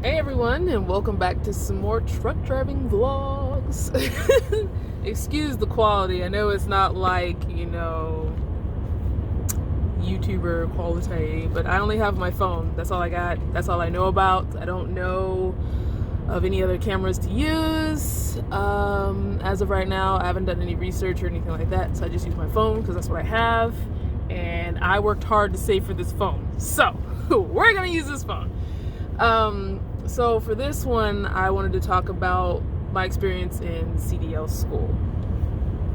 Hey everyone, and welcome back to some more truck driving vlogs. Excuse the quality. I know it's not like, YouTuber quality, but I only have my phone. That's all I got. That's all I know about. I don't know of any other cameras to use. As of right now, I haven't done any research or anything like that, so I just use my phone because that's what I have. And I worked hard to save for this phone. So, we're gonna use this phone. So for this one, I wanted to talk about my experience in CDL school.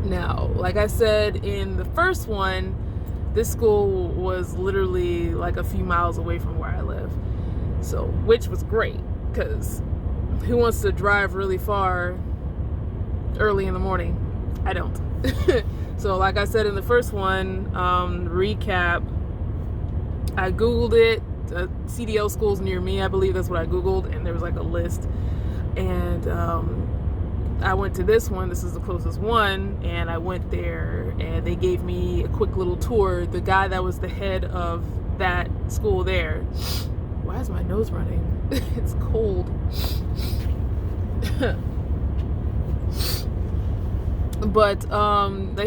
Now, like I said in the first one, this school was literally like a few miles away from where I live. So, which was great, because who wants to drive really far early in the morning? I don't. So like I said in the first one, recap, I Googled it. CDL schools near me, I believe that's what I Googled, and there was like a list, and I went to this one. This is the closest one, and I went there and they gave me a quick little tour. The guy that was the head of that school there, why is my nose running? It's cold. But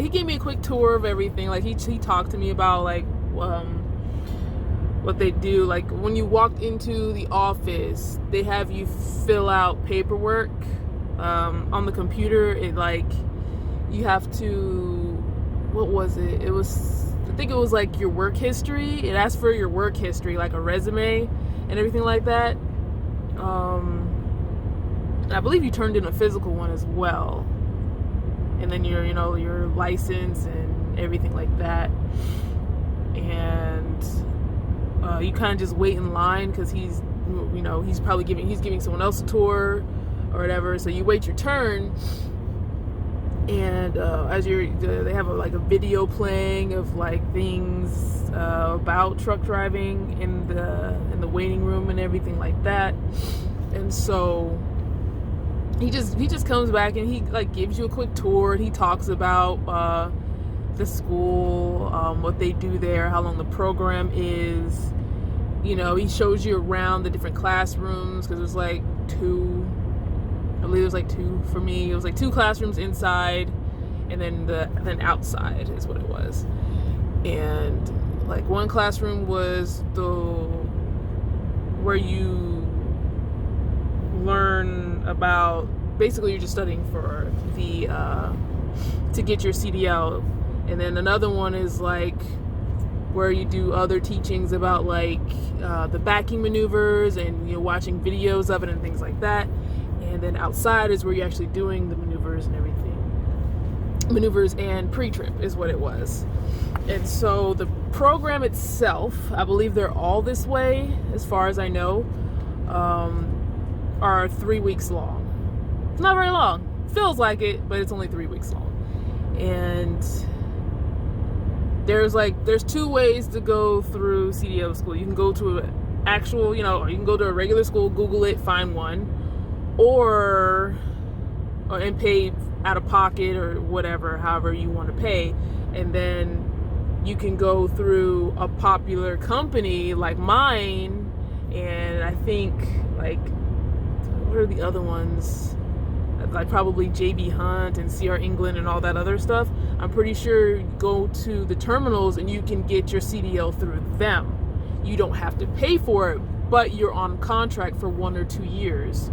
he gave me a quick tour of everything. Like he talked to me about like what they do. Like when you walk into the office, they have you fill out paperwork on the computer. It like you have to, what was it? I think it was like your work history. It asked for your work history, like a resume and everything like that. I believe you turned in a physical one as well, and then your license and everything like that. And you kind of just wait in line because he's probably giving someone else a tour or whatever. So you wait your turn, and they have a video playing of like things about truck driving in the waiting room and everything like that. And so he just comes back and he like gives you a quick tour, and he talks about the school, what they do there, how long the program is. He shows you around the different classrooms, because there's like two, I believe it was like two for me. It was like two classrooms inside, and then outside is what it was. And like one classroom was where you learn about, basically you're just studying for the to get your CDL. And then another one is like where you do other teachings about like the backing maneuvers, and watching videos of it and things like that. And then outside is where you're actually doing the maneuvers and everything. Maneuvers and pre-trip is what it was. And so the program itself, I believe they're all this way, as far as I know, are 3 weeks long. It's not very long. Feels like it, but it's only 3 weeks long. And there's two ways to go through CDL school. You can go to an actual, or you can go to a regular school, Google it, find one, or and pay out of pocket or whatever, however you want to pay. And then you can go through a popular company like mine, and I think like, what are the other ones? Like probably JB Hunt and CR England and all that other stuff. I'm pretty sure you go to the terminals and you can get your CDL through them. You don't have to pay for it, but you're on contract for 1 or 2 years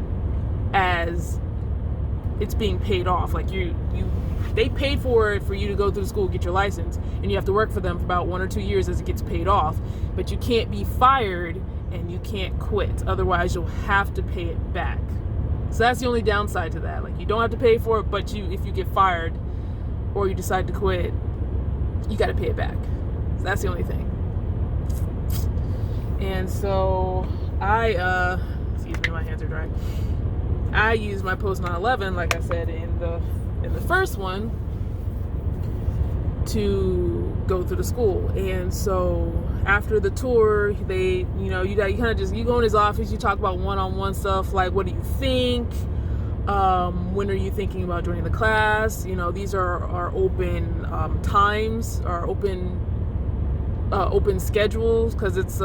as it's being paid off. Like they paid for it for you to go through school, get your license, and you have to work for them for about 1 or 2 years as it gets paid off. But you can't be fired and you can't quit. Otherwise, you'll have to pay it back. So that's the only downside to that. Like, you don't have to pay for it, but if you get fired or you decide to quit, you got to pay it back. So that's the only thing. And so excuse me, my hands are dry. I used my post 9/11, like I said in the first one, to go through the school. And so after the tour, they, you kind of just, you go in his office, you talk about one-on-one stuff, like what do you think, when are you thinking about joining the class. These are our open times, our open schedules, because it's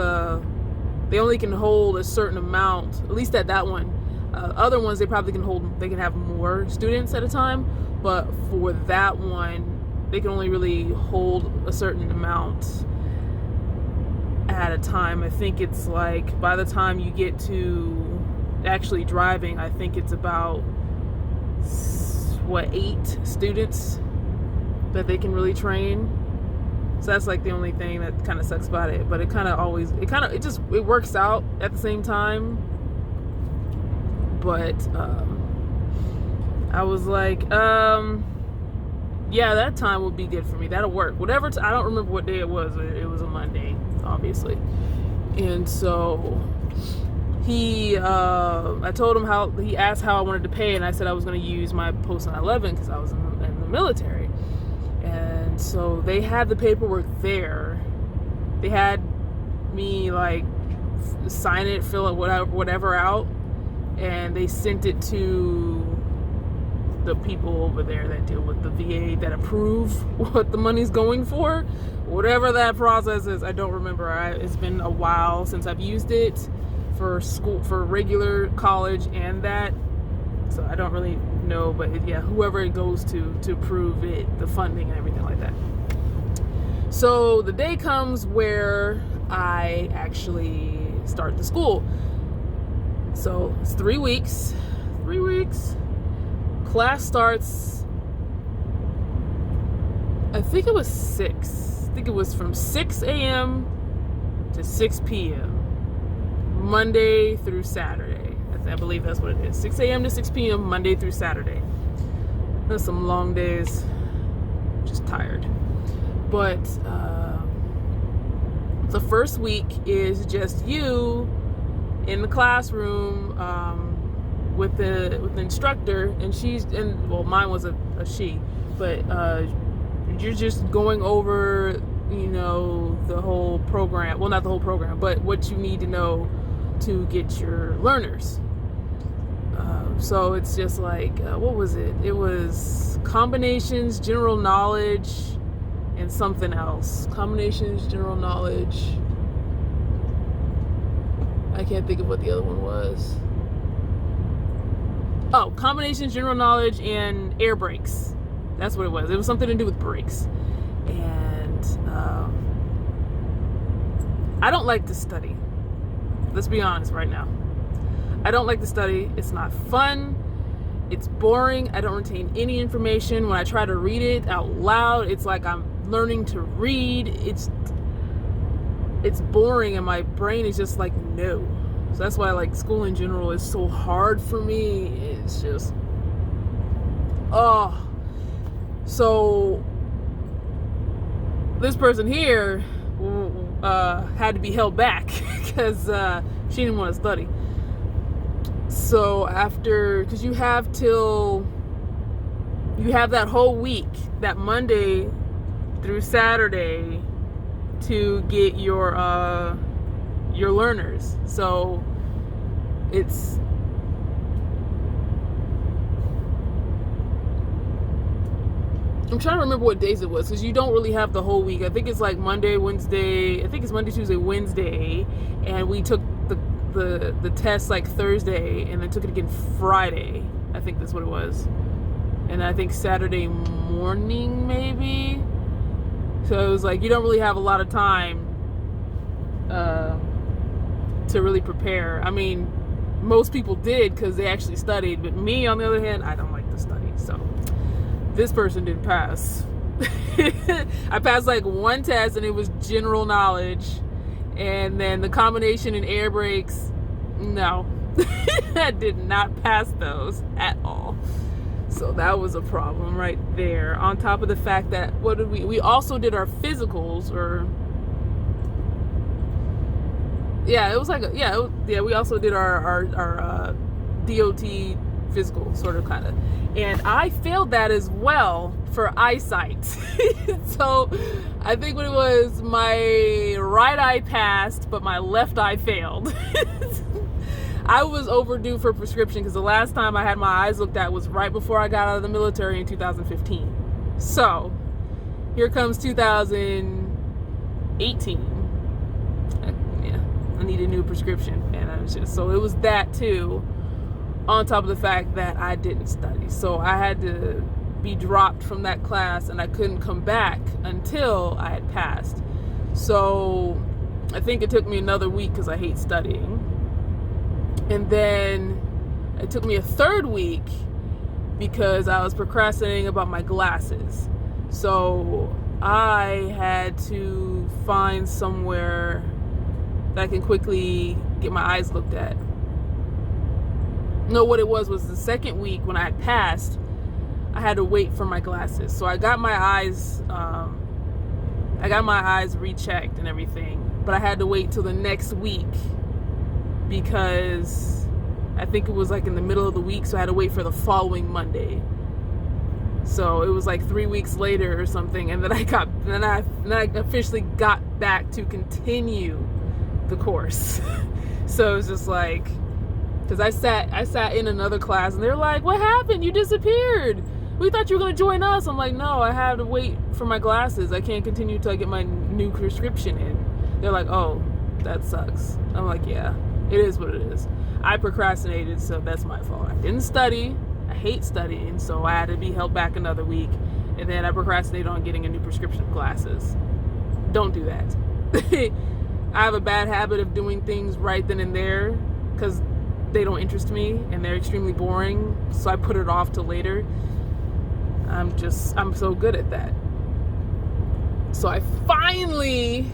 they only can hold a certain amount, at least at that one. Other ones, they can have more students at a time, but for that one, they can only really hold a certain amount at a time. I think it's like, by the time you get to actually driving, I think it's about 8 students that they can really train. So that's like the only thing that kind of sucks about it, but it works out at the same time. But I was like, yeah, that time would be good for me. That'll work. Whatever. I don't remember what day it was. It was a Monday, obviously. And so I told him he asked how I wanted to pay, and I said I was going to use my post 9/11 because I was in the military. And so they had the paperwork there. They had me like sign it, fill it, whatever out, and they sent it to the people over there that deal with the VA that approve what the money's going for. Whatever that process is, I don't remember. It's been a while since I've used it for school, for regular college and that. So I don't really know, but yeah, whoever it goes to approve it, the funding and everything like that. So the day comes where I actually start the school. So it's 3 weeks. Class starts, I think it was 6. I think it was from 6 a.m. to 6 p.m. Monday through Saturday. I believe that's what it is. 6 a.m. to 6 p.m. Monday through Saturday. That's some long days. Just tired. But the first week is just you in the classroom with the instructor, and mine was a she, but you're just going over, the whole program. Well, not the whole program, but what you need to know to get your learners. So it's just like, what was it? It was combinations, general knowledge, and something else. Combinations, general knowledge. I can't think of what the other one was. Oh, combinations, general knowledge, and air brakes. That's what it was. It was something to do with brakes. And I don't like to study. Let's be honest right now. I don't like to study. It's not fun. It's boring. I don't retain any information. When I try to read it out loud, it's like I'm learning to read. It's boring, and my brain is just like, no. So that's why, like, school in general is so hard for me. It's just, so this person here had to be held back because she didn't want to study. So because you have that whole week, that Monday through Saturday, to get your learners. So I'm trying to remember what days it was, because you don't really have the whole week. I think it's like Monday, Wednesday. I think it's Monday, Tuesday, Wednesday, and we took the test like Thursday, and then took it again Friday. I think that's what it was. And I think Saturday morning maybe. So it was like, you don't really have a lot of time to really prepare. I mean, most people did because they actually studied, but me, on the other hand, I don't like to study. So this person didn't pass. I passed like one test, and it was general knowledge, and then the combination and air brakes, no. I did not pass those at all. So that was a problem right there. On top of the fact that, we also did our physicals, we also did our DOT physical, sort of, kind of. And I failed that as well for eyesight. So I think what it was, my right eye passed, but my left eye failed. I was overdue for a prescription, because the last time I had my eyes looked at was right before I got out of the military in 2015. So here comes 2018. Yeah, I need a new prescription. And I was just, so it was that too, on top of the fact that I didn't study. So I had to be dropped from that class, and I couldn't come back until I had passed. So I think it took me another week because I hate studying. And then it took me a third week because I was procrastinating about my glasses. So I had to find somewhere that I can quickly get my eyes looked at. No, what it was the second week when I had passed, I had to wait for my glasses. So I got my eyes rechecked and everything, but I had to wait till the next week because I think it was like in the middle of the week, so I had to wait for the following Monday. So it was like 3 weeks later or something, and then I officially got back to continue the course. So it was just like, because I sat in another class, and they're like, "What happened? You disappeared. We thought you were gonna join us." I'm like, "No, I have to wait for my glasses. I can't continue till I get my new prescription in." They're like, "Oh, that sucks." I'm like, "Yeah, it is what it is. I procrastinated, so that's my fault. I didn't study. I hate studying, so I had to be held back another week, and then I procrastinated on getting a new prescription of glasses. Don't do that." I have a bad habit of doing things right then and there because they don't interest me and they're extremely boring, so I put it off till later. I'm so good at that. So I finally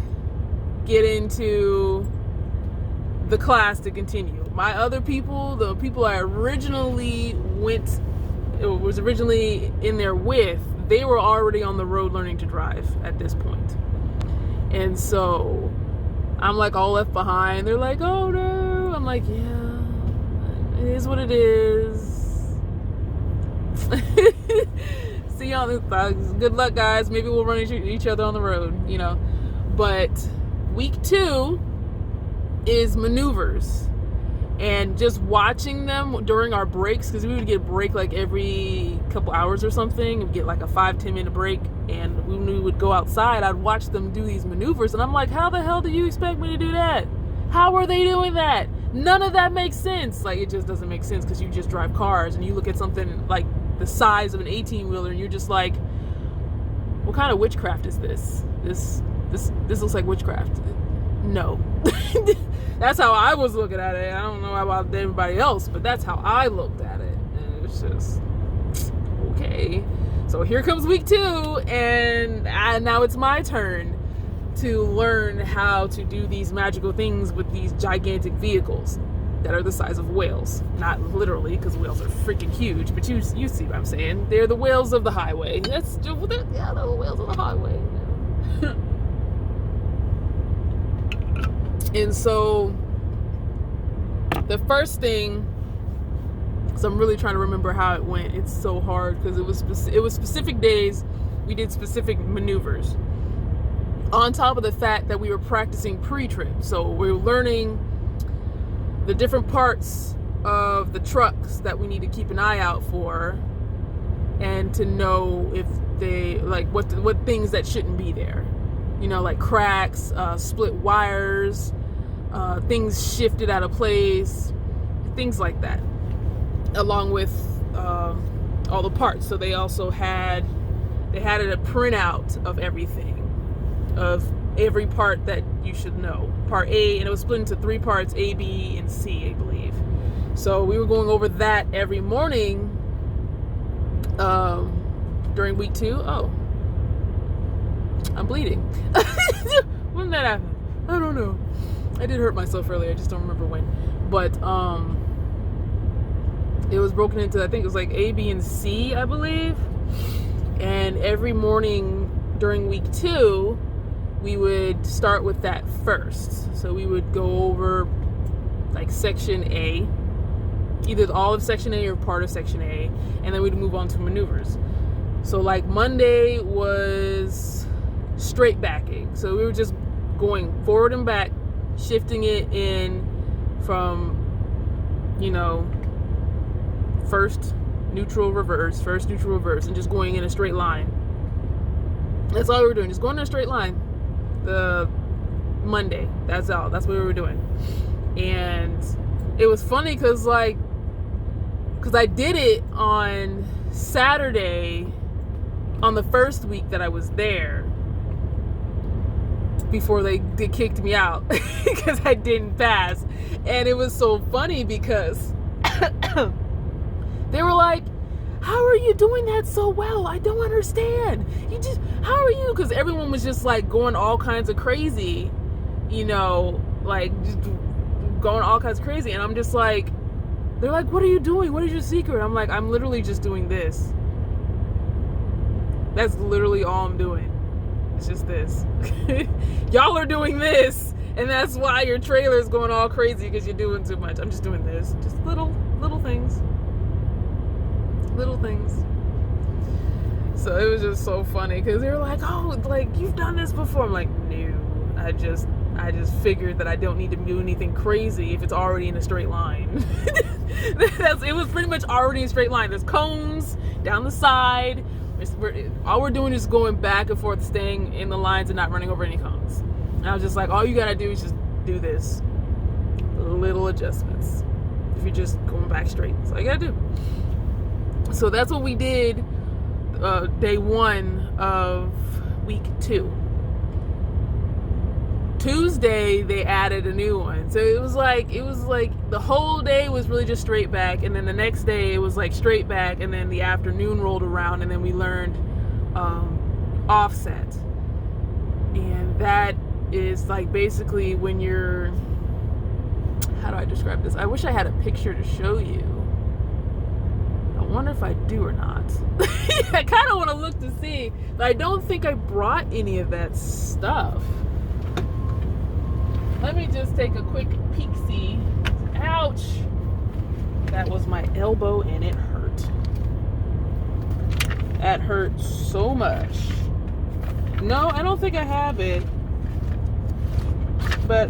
get into the class to continue. My other people, the people I originally was originally in there with, they were already on the road learning to drive at this point. And so I'm like all left behind. They're like, "Oh no." I'm like, "Yeah, it is what it is." See y'all. Good luck, guys. Maybe we'll run into each other on the road, you know. But week 2 is maneuvers, and just watching them during our breaks, because we would get a break like every couple hours or something. We'd get like a 5-10 minute break, and when we would go outside, I'd watch them do these maneuvers, and I'm like, how the hell do you expect me to do that? How are they doing that? None of that makes sense. Like, it just doesn't make sense, because you just drive cars and you look at something like the size of an 18-wheeler and you're just like, what kind of witchcraft is this? This looks like witchcraft. No. That's how I was looking at it. I don't know about everybody else, but that's how I looked at it. And it's just, okay. So here comes week 2, and now it's my turn to learn how to do these magical things with these gigantic vehicles that are the size of whales. Not literally, because whales are freaking huge, but you see what I'm saying. They're the whales of the highway. They're the whales of the highway. And so the first thing, so I'm really trying to remember how it went. It's so hard because it was specific days. We did specific maneuvers. On top of the fact that we were practicing pre-trip. So we were learning the different parts of the trucks that we need to keep an eye out for, and to know if they, like, what things that shouldn't be there. You know, like cracks, split wires, things shifted out of place, things like that, along with all the parts. So they also had a printout of everything, of every part that you should know. Part A, and it was split into 3 parts, A, B, and C, I believe. So we were going over that every morning during week 2. Oh, I'm bleeding. When did that happen? I don't know. I did hurt myself earlier. I just don't remember when. But it was broken into, I think it was like A, B, and C, I believe. And every morning during week 2, we would start with that first. So we would go over like section A, either all of section A or part of section A, and then we'd move on to maneuvers. So like Monday was straight backing. So we were just going forward and back, shifting it in from, you know, first neutral reverse, and just going in a straight line. That's all we were doing, just going in a straight line. The Monday. That's all. That's what we were doing. And it was funny because I did it on Saturday on the first week that I was there before they kicked me out because I didn't pass. And it was so funny because they were like, how are you doing that so well? I don't understand. How are you? Because everyone was just like going all kinds of crazy, like just going all kinds of crazy. And I'm just like, they're like, what are you doing? What is your secret? I'm like, I'm literally just doing this. That's literally all I'm doing. It's just this. Y'all are doing this, and that's why your trailer is going all crazy because you're doing too much. I'm just doing this. Just little things. Little things. So it was just so funny because they were like, oh, like you've done this before. I'm like, no. I just figured that I don't need to do anything crazy if it's already in a straight line. It was pretty much already in a straight line. There's cones down the side. All we're doing is going back and forth, staying in the lines and not running over any cones. And I was just like, all you gotta do is just do this. Little adjustments. If you're just going back straight. That's all you gotta do. So that's what we did day 1 of week 2. Tuesday they added a new one, so it was like the whole day was really just straight back, and then the next day it was like straight back, and then the afternoon rolled around and then we learned offset. And that is like basically when you're, how do I describe this? I wish I had a picture to show you. I wonder if I do or not. I kind of want to look to see, but I don't think I brought any of that stuff. Let me just take a quick peek-see. Ouch! That was my elbow and it hurt. That hurt so much. No, I don't think I have it. But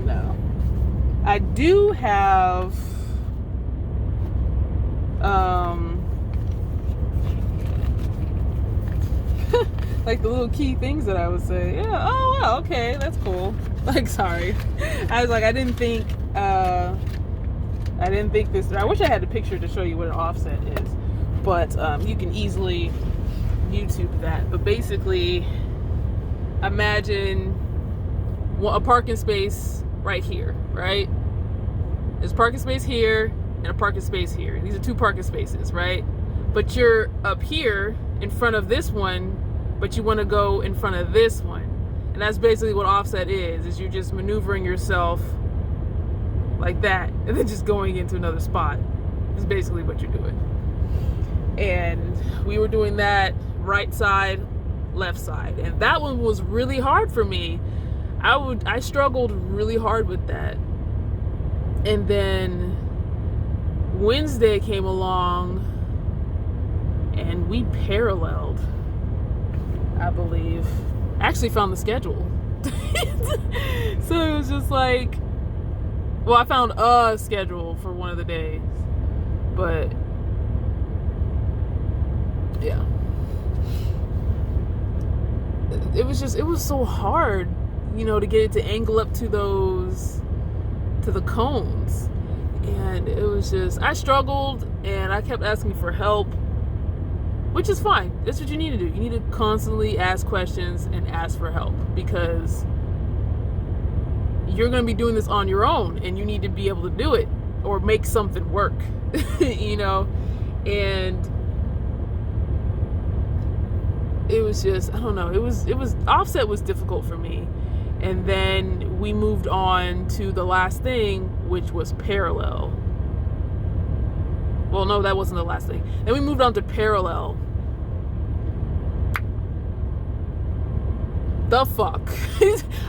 no. I do have like the little key things that I would say. Yeah, oh well, okay, that's cool. Like, sorry. I was like, I didn't think this, I wish I had a picture to show you what an offset is. But you can easily YouTube that. But basically, imagine a parking space right here, right? There's a parking space here and a parking space here. These are 2 parking spaces, right? But you're up here in front of this one, but you want to go in front of this one. And that's basically what offset is you're just maneuvering yourself like that and then just going into another spot. That's basically what you're doing. And we were doing that right side, left side. And that one was really hard for me. I struggled really hard with that. And then Wednesday came along and we paralleled, I believe. I actually found the schedule. So it was just like, well, I found a schedule for one of the days. But yeah. It was so hard, to get it to angle up to the cones. And it was just, I struggled and I kept asking for help, which is fine. That's what you need to do. You need to constantly ask questions and ask for help, because you're going to be doing this on your own and you need to be able to do it or make something work, and it was just, I don't know, it was offset was difficult for me. And then we moved on to the last thing, which was parallel. Well, no, that wasn't the last thing. Then we moved on to parallel. The fuck?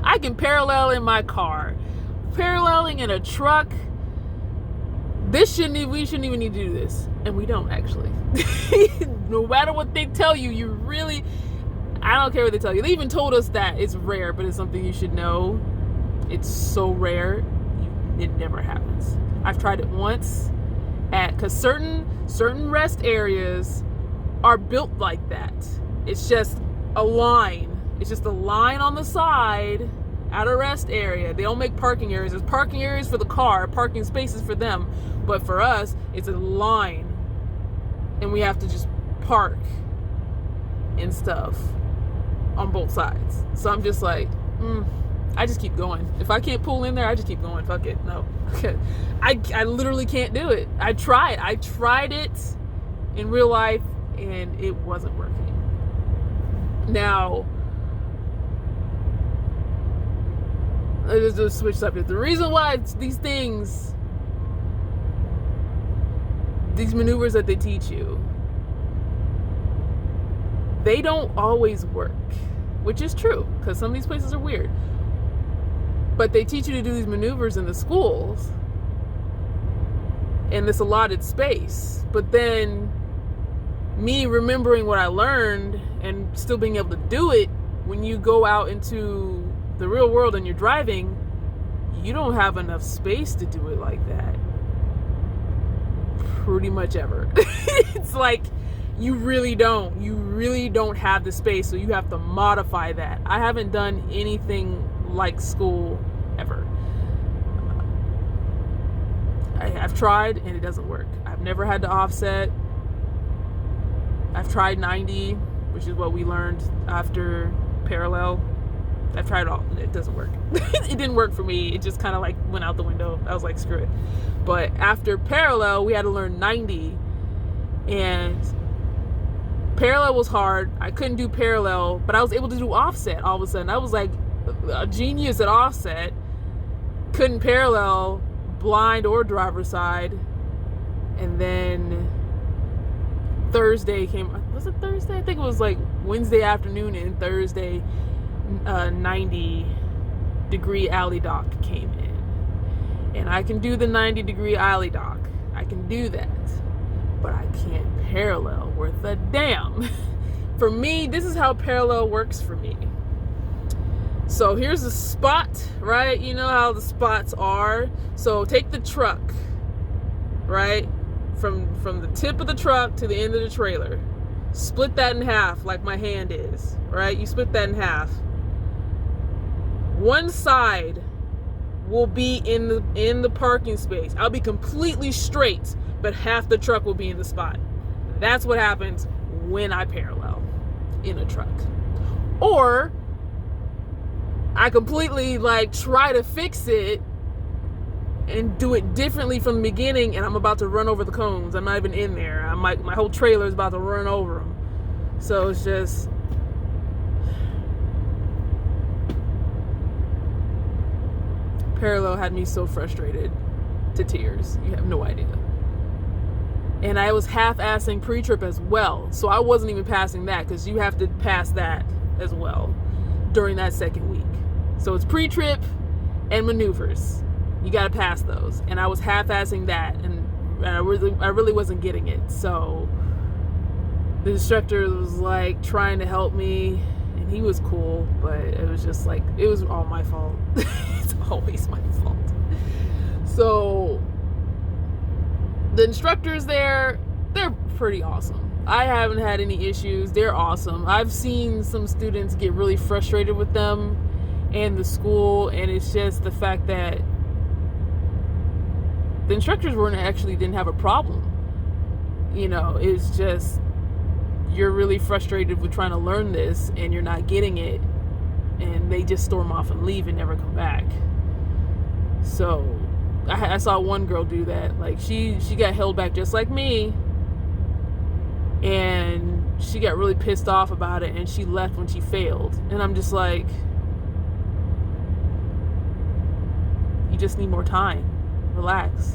I can parallel in my car. Paralleling in a truck. We shouldn't even need to do this. And we don't, actually. No matter what they tell you, I don't care what they tell you. They even told us that it's rare, but it's something you should know. It's so rare, it never happens. I've tried it once because certain rest areas are built like that. It's just a line. It's just a line on the side at a rest area. They don't make parking areas. There's parking areas for the car, parking spaces for them. But for us, it's a line. And we have to just park and stuff on both sides. So I'm just like, I just keep going. If I can't pull in there, I just keep going. Fuck it. No. I literally can't do it. I tried it in real life and it wasn't working. Now, let's just switch subject. The reason why it's these maneuvers that they teach you, they don't always work, which is true because some of these places are weird. But they teach you to do these maneuvers in the schools in this allotted space. But then me remembering what I learned and still being able to do it, when you go out into the real world and you're driving, you don't have enough space to do it like that. Pretty much ever. It's like you really don't have the space, so you have to modify that. I haven't done anything like school ever. I've tried and it doesn't work. I've never had to offset. I've tried 90, which is what we learned after parallel. I've tried it all. It doesn't work. It didn't work for me. It just kind of like went out the window. I was like, screw it. But after parallel, we had to learn 90. And parallel was hard. I couldn't do parallel, but I was able to do offset all of a sudden. I was like a genius at offset. Couldn't parallel blind or driver's side. And then Thursday came. Was it Thursday? I think it was like Wednesday afternoon and Thursday 90-degree alley dock came in. And I can do the 90-degree alley dock. I can do that. But I can't parallel worth a damn. For me, this is how parallel works for me. So here's the spot, right? You know how the spots are. So take the truck, right? From the tip of the truck to the end of the trailer. Split that in half like my hand is, right? You split that in half. One side will be in the parking space. I'll be completely straight, but half the truck will be in the spot. That's what happens when I parallel in a truck. Or I completely like try to fix it and do it differently from the beginning, and I'm about to run over the cones. I'm not even in there. My whole trailer is about to run over them. So it's just, parallel had me so frustrated to tears. You have no idea. And I was half-assing pre-trip as well. So I wasn't even passing that because you have to pass that as well during that second week. So it's pre-trip and maneuvers. You got to pass those. And I was half-assing that, and I really wasn't getting it. So the instructor was like trying to help me, and he was cool, but it was just like, it was all my fault. It's always my fault. So the instructors there, they're pretty awesome. I haven't had any issues. They're awesome. I've seen some students get really frustrated with them and the school, and it's just the fact that the instructors didn't have a problem. You know, it's just, you're really frustrated with trying to learn this and you're not getting it, and they just storm off and leave and never come back. So I saw one girl do that. Like she got held back just like me, and she got really pissed off about it, and she left when she failed. And I'm just like, you just need more time. Relax.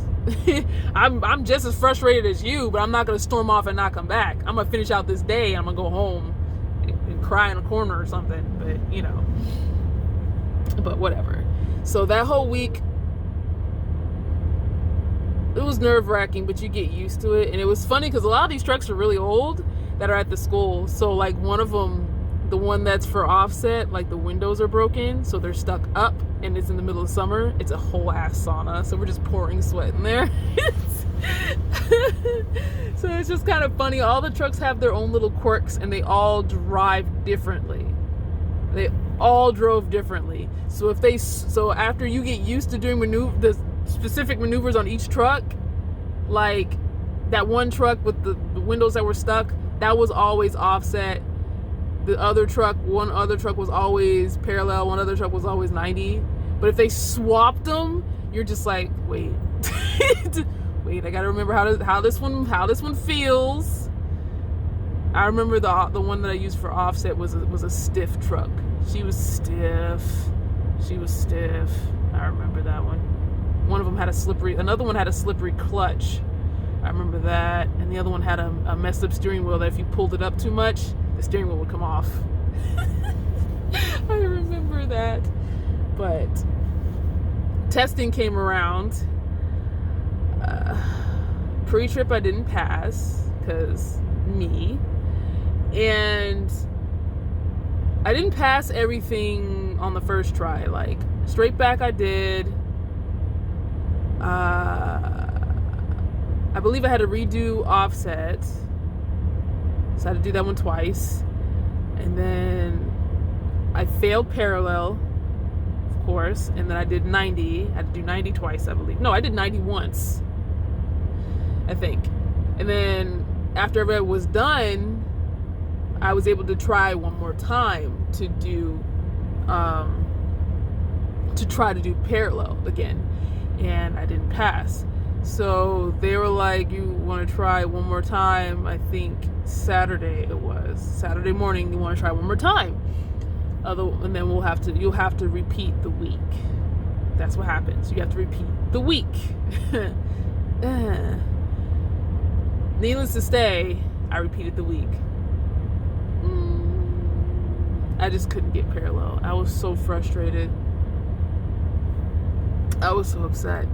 I'm just as frustrated as you, but I'm not gonna storm off and not come back. I'm gonna finish out this day. I'm gonna go home and cry in a corner or something. But you know, but whatever. So that whole week, it was nerve-wracking, but you get used to it. And it was funny because a lot of these trucks are really old that are at the school. So like one of them, the one that's for offset, like the windows are broken, so they're stuck up, and it's in the middle of summer. It's a whole ass sauna, so we're just pouring sweat in there. So it's just kind of funny. All the trucks have their own little quirks, and they all drive differently. They all drove differently. So after you get used to doing the specific maneuvers on each truck, like that one truck with the windows that were stuck, that was always offset. One other truck was always parallel. One other truck was always 90. But if they swapped them, you're just like, wait, I gotta remember how this one feels. I remember the one that I used for offset was a stiff truck. She was stiff. I remember that one. Another one had a slippery clutch. I remember that. And the other one had a messed up steering wheel that if you pulled it up too much, the steering wheel would come off. I remember that. But testing came around. Pre-trip I didn't pass because me. And I didn't pass everything on the first try. Like straight back I did. I believe I had to redo offset. So I had to do that one twice. And then I failed parallel, of course. And then I did 90. I had to do 90 twice, I believe. No, I did 90 once, I think. And then after it was done, I was able to try one more time to try to do parallel again. And I didn't pass. So they were like, you want to try one more time? I think Saturday morning, you want to try one more time. And then you'll have to repeat the week. That's what happens. You have to repeat the week. Needless to say, I repeated the week. I just couldn't get parallel. I was so frustrated. I was so upset.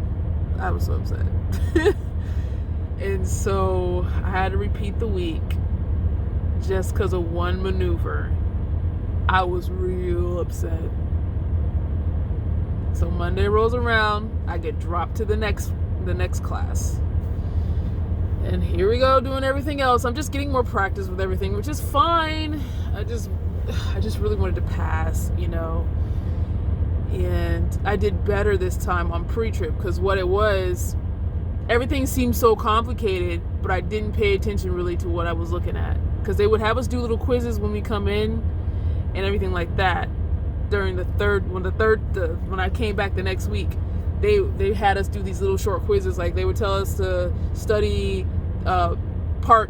And so I had to repeat the week just because of one maneuver. I was real upset. So Monday rolls around, I get dropped to the next class. And here we go doing everything else. I'm just getting more practice with everything, which is fine. I just really wanted to pass, you know. And I did better this time on pre-trip because what it was, everything seemed so complicated, but I didn't pay attention really to what I was looking at. Because they would have us do little quizzes when we come in and everything like that. During when I came back the next week, they had us do these little short quizzes. Like they would tell us to study part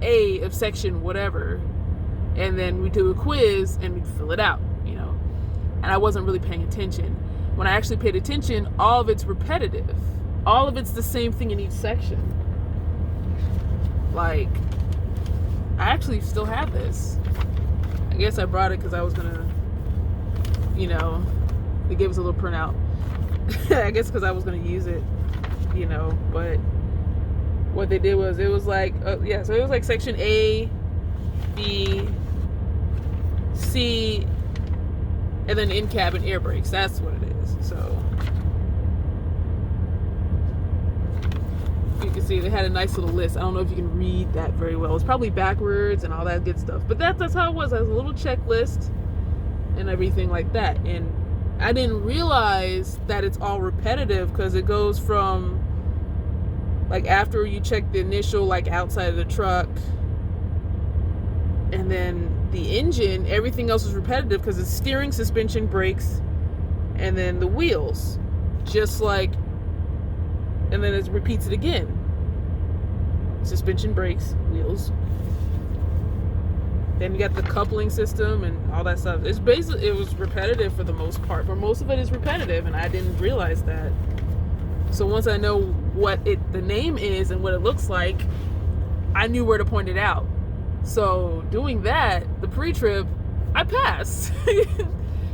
A of section whatever, and then we do a quiz and we'd fill it out, you know. And I wasn't really paying attention. When I actually paid attention, all of it's repetitive. All of it's the same thing in each section. Like, I actually still have this. I guess I brought it because I was gonna, you know, they gave us a little printout. I guess because I was gonna use it, you know. But what they did was, it was like, so it was like section A, B, C, and then in-cabin air brakes. That's what it is. So you can see they had a nice little list. I don't know if you can read that very well. It's probably backwards and all that good stuff. But that's how it was. It was a little checklist and everything like that. And I didn't realize that it's all repetitive because it goes from, like, after you check the initial, like, outside of the truck, and then the engine, everything else is repetitive because it's steering, suspension, brakes, and then the wheels. Just like, and then it repeats it again. Suspension, brakes, wheels. Then you got the coupling system and all that stuff. It's basically, it was repetitive for the most part, but most of it is repetitive, and I didn't realize that. So once I know what the name is and what it looks like, I knew where to point it out. So doing that, the pre-trip, I passed,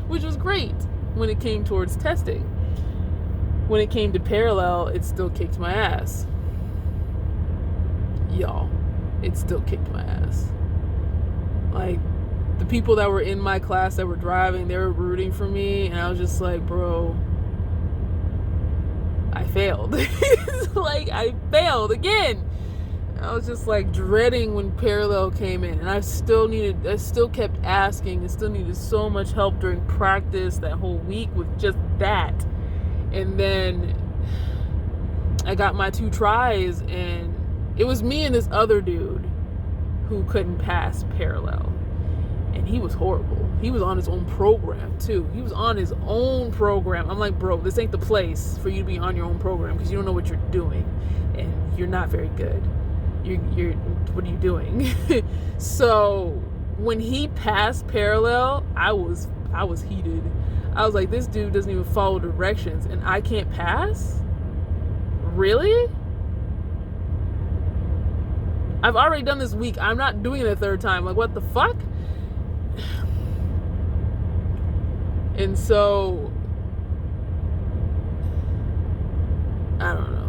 which was great when it came towards testing. When it came to parallel, it still kicked my ass. Y'all, it still kicked my ass. Like, the people that were in my class that were driving, they were rooting for me, and I was just like, bro, I failed. Like, I failed again. I was just like dreading when parallel came in, and I still kept asking and still needed so much help during practice that whole week with just that. And then I got my 2 tries, and it was me and this other dude who couldn't pass parallel. And he was horrible. He was on his own program too. He was on his own program. I'm like, bro, this ain't the place for you to be on your own program because you don't know what you're doing, and you're not very good. You're what are you doing? So when he passed parallel, I was heated. I was like, this dude doesn't even follow directions, and I can't pass? Really? I've already done this week. I'm not doing it a third time. Like, what the fuck? And so, I don't know.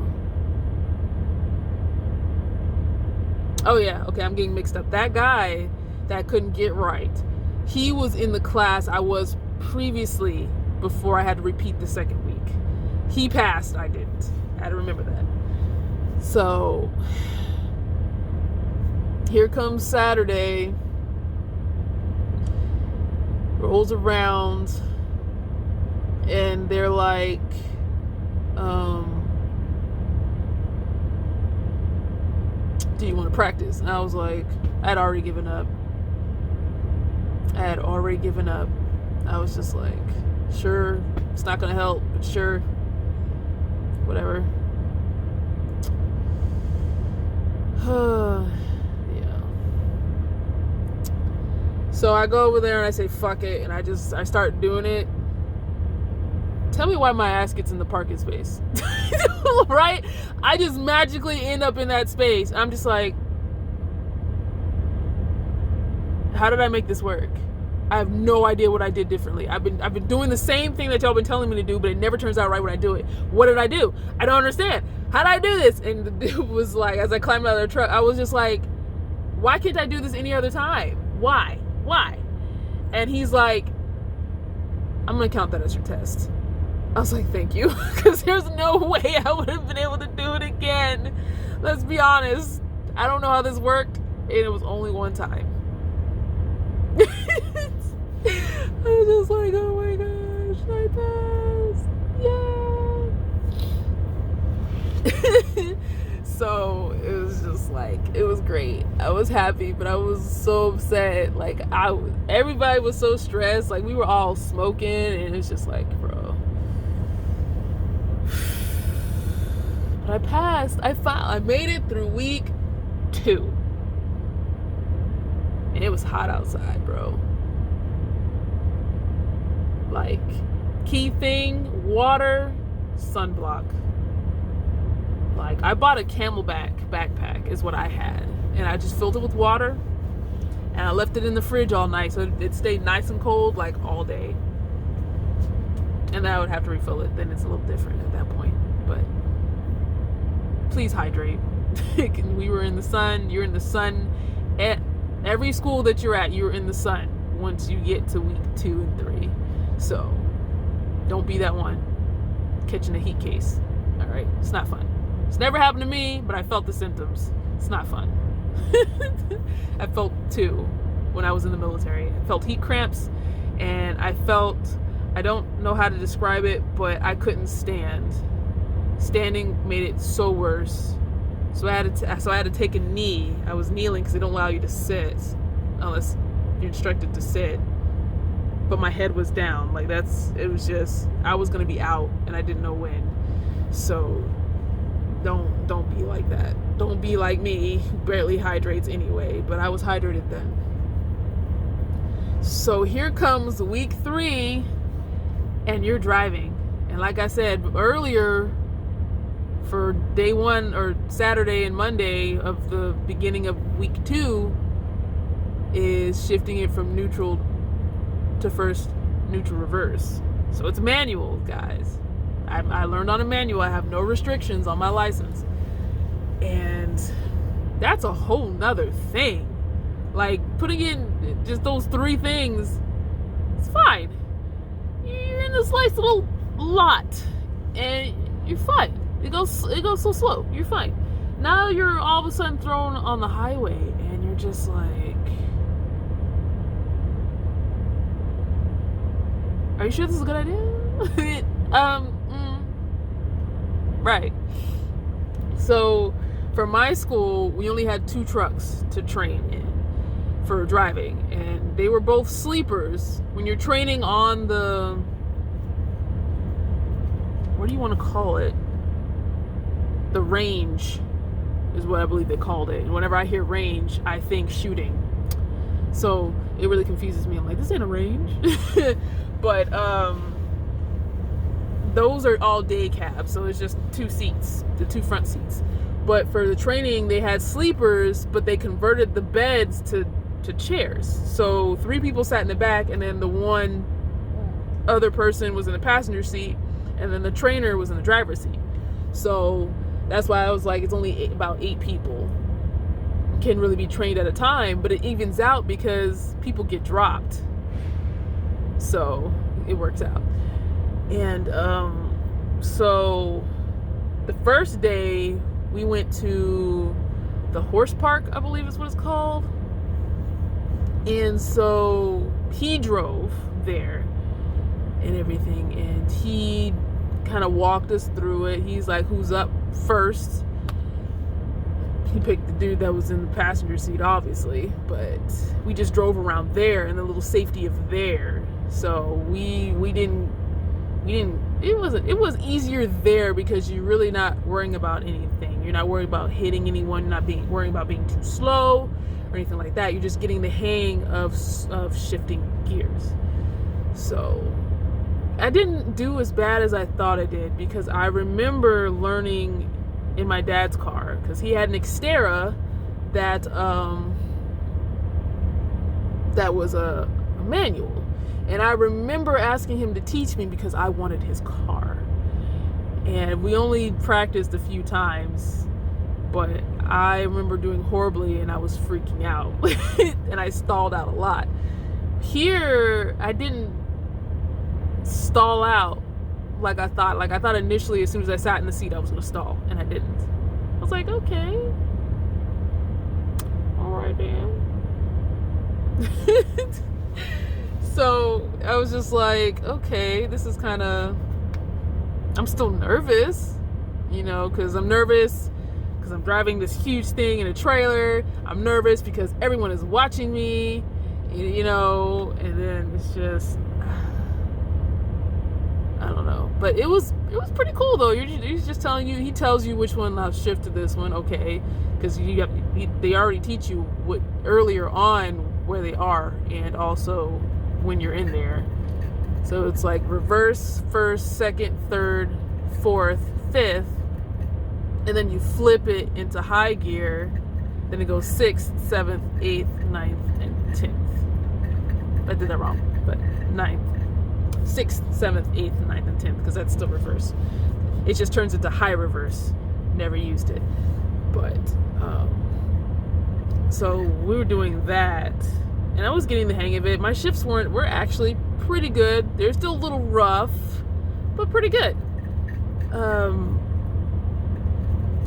Oh yeah, okay, I'm getting mixed up. That guy that couldn't get right, he was in the class I was previously before I had to repeat the second week. He passed, I didn't. I had to remember that. So, here comes Saturday. Rolls around, and they're like, do you want to practice? And I was like, I'd already given up. I was just like, sure, it's not gonna help, but sure, whatever. Yeah. So I go over there and I say, fuck it, and I start doing it. Tell me why my ass gets in the parking space. Right? I just magically end up in that space. I'm just like, how did I make this work? I have no idea what I did differently. I've been doing the same thing that y'all been telling me to do, but it never turns out right when I do it. What did I do? I don't understand. How did I do this? And the dude was like, as I climbed out of the truck, I was just like, why can't I do this any other time? Why? And he's like, I'm gonna count that as your test. I was like, thank you, because there's no way I would have been able to do it again. Let's be honest. I don't know how this worked, and it was only one time. I was just like, oh my gosh, I passed. Yeah. So it was just like, it was great. I was happy, but I was so upset. Like, everybody was so stressed. Like, we were all smoking, and it's just like, bro. But I passed. I made it through week 2. And it was hot outside, bro. Like, key thing, water, sunblock. Like, I bought a Camelback backpack is what I had. And I just filled it with water. And I left it in the fridge all night. So it stayed nice and cold, like, all day. And then I would have to refill it. Then it's a little different at that point. But please hydrate. We were in the sun. You're in the sun. At every school that you're at, you're in the sun once you get to week 2 and 3. So don't be that one catching a heat case. All right? It's not fun. It's never happened to me, but I felt the symptoms. It's not fun. I felt 2 when I was in the military. I felt heat cramps, and I don't know how to describe it, but I couldn't stand. Standing made it so worse. So I had to take a knee. I was kneeling because they don't allow you to sit unless you're instructed to sit. But my head was down. Like, it was just, I was gonna be out, and I didn't know when. So don't be like that. Don't be like me, who barely hydrates anyway. But I was hydrated then. So here comes week 3, and you're driving. And like I said earlier, for day 1 or Saturday and Monday of the beginning of week 2 is shifting it from neutral to first neutral reverse. So it's manual, guys. I learned on a manual. I have no restrictions on my license. And that's a whole nother thing. Like, putting in just those 3 things, it's fine. You're in this nice little lot. And you're fine. It goes so slow. You're fine. Now you're all of a sudden thrown on the highway, and you're just like, are you sure this is a good idea? Right. So for my school, we only had 2 trucks to train in for driving, and they were both sleepers. When you're training on the, what do you want to call it? The range is what I believe they called it. And whenever I hear range, I think shooting. So it really confuses me. I'm like, this ain't a range. But those are all day cabs, so it's just 2 seats, the 2 front seats. But for the training, they had sleepers, but they converted the beds to chairs. So 3 people sat in the back, and then the one other person was in the passenger seat, and then the trainer was in the driver's seat. So that's why I was like, it's only about 8 people can really be trained at a time, but it evens out because people get dropped. So it works out. And so the first day we went to the horse park, I believe is what it's called. And so he drove there and everything, and he kind of walked us through it. He's like, who's up first? He picked the dude that was in the passenger seat, obviously, but we just drove around there in the little safety of there. So we didn't, it was easier there because you're really not worrying about anything. You're not worried about hitting anyone, you're not worrying about being too slow or anything like that. You're just getting the hang of shifting gears. So I didn't do as bad as I thought I did, because I remember learning in my dad's car, because he had an Xterra that that was a manual, and I remember asking him to teach me because I wanted his car. And we only practiced a few times, but I remember doing horribly and I was freaking out and I stalled out a lot. Here I didn't stall out like I thought. Like I thought initially, as soon as I sat in the seat, I was gonna stall, and I didn't. I was like, okay, all right, then. So I was just like, okay, this is kind of, I'm still nervous, you know, because I'm nervous because I'm driving this huge thing in a trailer. I'm nervous because everyone is watching me, you know, and then it's just, I don't know. But it was pretty cool though. He's just telling you, he tells you which one I'll shift to this one, okay, because they already teach you what earlier on where they are, and also when you're in there. So it's like reverse, first, second, third, fourth, fifth, and then you flip it into high gear. Then it goes 6th, 7th, 8th, 9th, and 10th. I did that wrong, but 9th. 6th, 7th, 8th, 9th, and 10th, because that's still reverse. It just turns into high reverse. Never used it. But, so we were doing that, and I was getting the hang of it. My shifts were actually pretty good. They're still a little rough, but pretty good.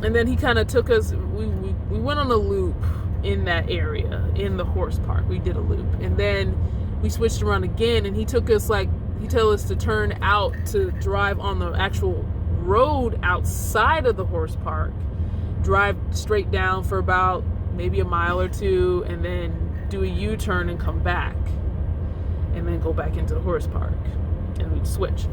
And then he kind of took us, we went on a loop in that area, in the horse park. We did a loop, and then we switched around again, and he took us he told us to turn out to drive on the actual road outside of the horse park, drive straight down for about maybe a mile or 2, and then do a U-turn and come back, and then go back into the horse park, and we'd switch.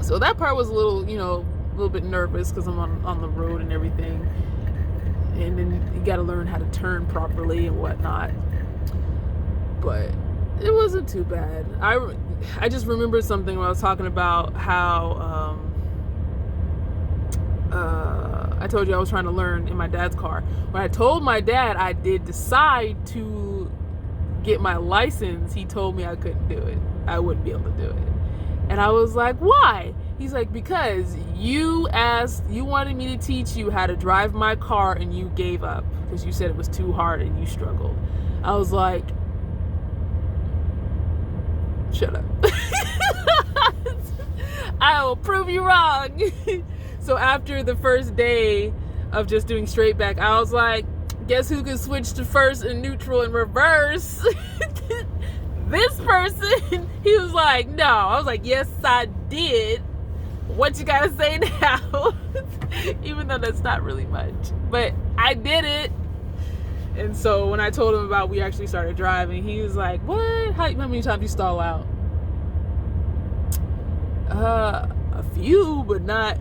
So that part was a little, you know, a little bit nervous because I'm on the road and everything, and then you got to learn how to turn properly and whatnot. But it wasn't too bad. I just remembered something when I was talking about how I told you I was trying to learn in my dad's car. When I told my dad I did decide to get my license, he told me I couldn't do it. I wouldn't be able to do it. And I was like, why? He's like, because you wanted me to teach you how to drive my car and you gave up because you said it was too hard and you struggled. I was like, shut up. I will prove you wrong. So after the first day of just doing straight back, I was like, guess who could switch to first and neutral and reverse? This person. He was like, no. I was like, yes, I did. What you gotta say now? Even though that's not really much, but I did it. And so when I told him about we actually started driving, he was like, what? How many times you stall out? A few, but not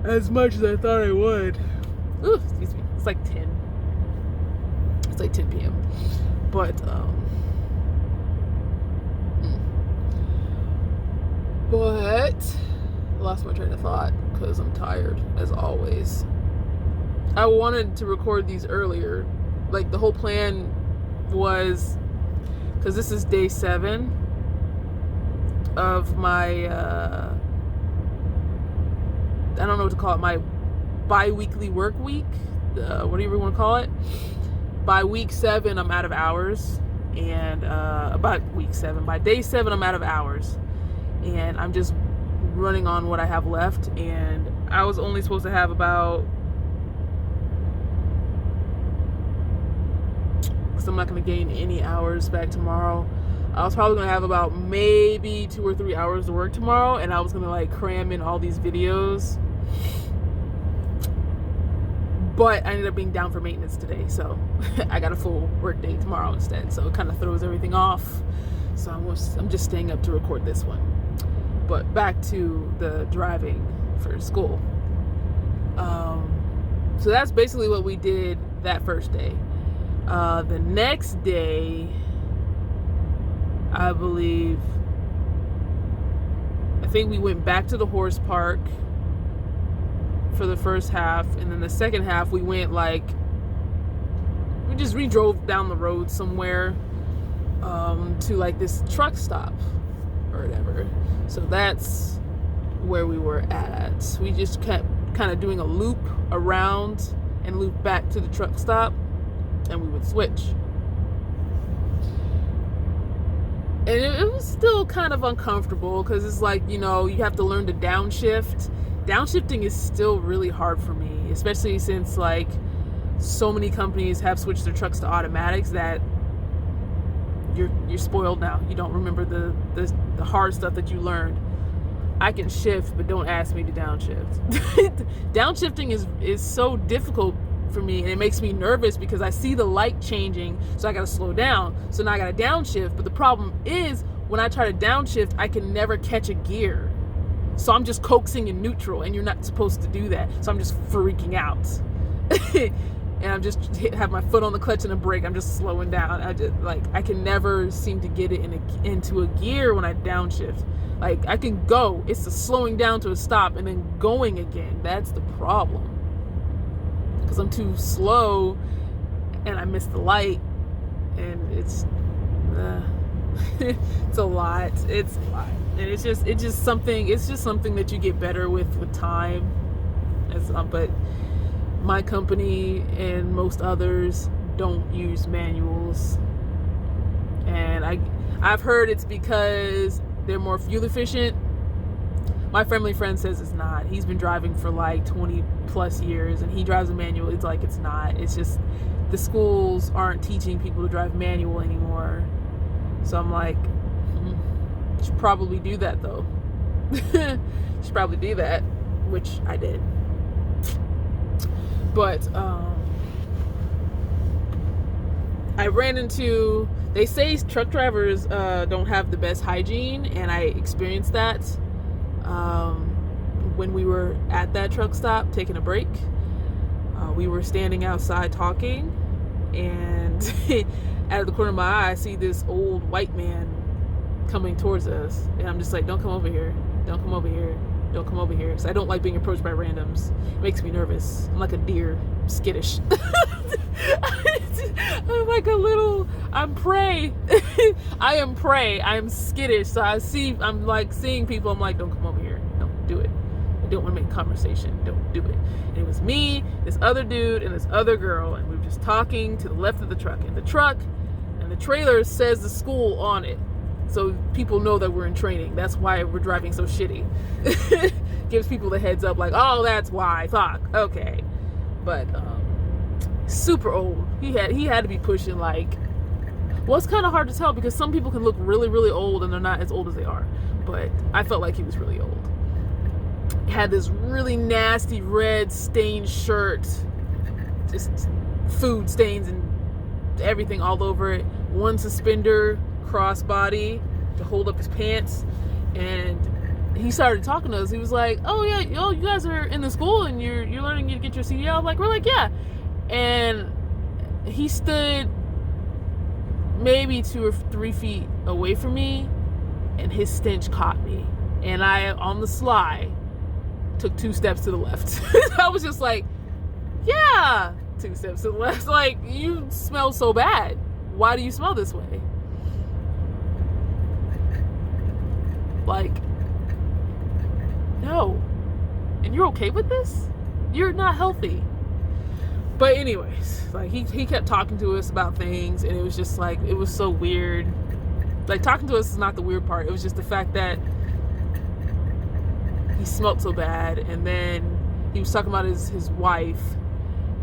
as much as I thought I would. Ooh, excuse me. It's like 10. It's like 10 p.m. But I lost my train of thought because I'm tired, as always. I wanted to record these earlier. Like, the whole plan was, because this is day 7 of my, I don't know what to call it, my bi-weekly work week, whatever you want to call it. By week 7, I'm out of hours, and about week 7, by day 7, I'm out of hours, and I'm just running on what I have left. And I was only supposed to have about, because I'm not going to gain any hours back tomorrow, I was probably going to have about maybe 2 or 3 hours to work tomorrow, and I was going to like cram in all these videos. But I ended up being down for maintenance today, so I got a full work day tomorrow instead. So it kind of throws everything off. So I'm just staying up to record this one. But back to the driving for school. So that's basically what we did that first day. The next day, I think we went back to the horse park for the first half, and then the second half we went we drove down the road somewhere to like this truck stop or whatever. So that's where we were at. We just kept kind of doing a loop around and loop back to the truck stop, and we would switch. And it was still kind of uncomfortable because it's like, you have to learn to downshift. Downshifting is still really hard for me, especially since like so many companies have switched their trucks to automatics that you're spoiled now. You don't remember the hard stuff that you learned. I can shift, but don't ask me to downshift. Downshifting is so difficult for me, and it makes me nervous because I see the light changing, so I gotta slow down. So now I gotta downshift, but the problem is when I try to downshift, I can never catch a gear. So I'm just coaxing in neutral, and you're not supposed to do that. So I'm just freaking out. And I'm just have my foot on the clutch and the brake. I'm just slowing down. I can never seem to get it into a gear when I downshift. Like, I can go. It's the slowing down to a stop and then going again. That's the problem. Because I'm too slow and I miss the light, and it's it's a lot. It's a lot. And it's just something that you get better with time. But my company and most others don't use manuals, and I've heard it's because they're more fuel efficient. My family friend says it's not. He's been driving for like 20 plus years, and he drives a manual. It's like, it's not. It's just the schools aren't teaching people to drive manual anymore. So I'm like, should probably do that though. Should probably do that, which I did. But I ran into, they say truck drivers don't have the best hygiene, and I experienced that when we were at that truck stop taking a break. We were standing outside talking, and out of the corner of my eye I see this old white man coming towards us, and I'm just like, don't come over here, don't come over here, don't come over here. So I don't like being approached by randoms. It makes me nervous. I'm like a deer. I'm skittish. I'm like I'm prey. I am prey. I'm skittish. So I'm like seeing people, I'm like, don't come over here. Don't do it. I don't want to make conversation. Don't do it. And it was me, this other dude, and this other girl, and we were just talking to the left of the truck. And the trailer says the school on it. So people know that we're in training. That's why we're driving so shitty. Gives people the heads up, like, oh, that's why. Fuck. Okay. But super old. He had to be pushing, like, well, it's kind of hard to tell because some people can look really, really old and they're not as old as they are. But I felt like he was really old. He had this really nasty red stained shirt, just food stains and everything all over it. One suspender, crossbody to hold up his pants. And he started talking to us. He was like, oh yeah, yo, you guys are in the school and you're learning to get your CDL. Like, we're like, yeah. And he stood maybe 2 or 3 feet away from me, and his stench caught me. And I, on the sly, took 2 steps to the left. I was just like, yeah, 2 steps to the left. Like, you smell so bad. Why do you smell this way? Like, no. And you're okay with this? You're not healthy. But anyways, like, he kept talking to us about things, and it was just like, it was so weird. Like, talking to us is not the weird part. It was just the fact that he smelled so bad. And then he was talking about his wife,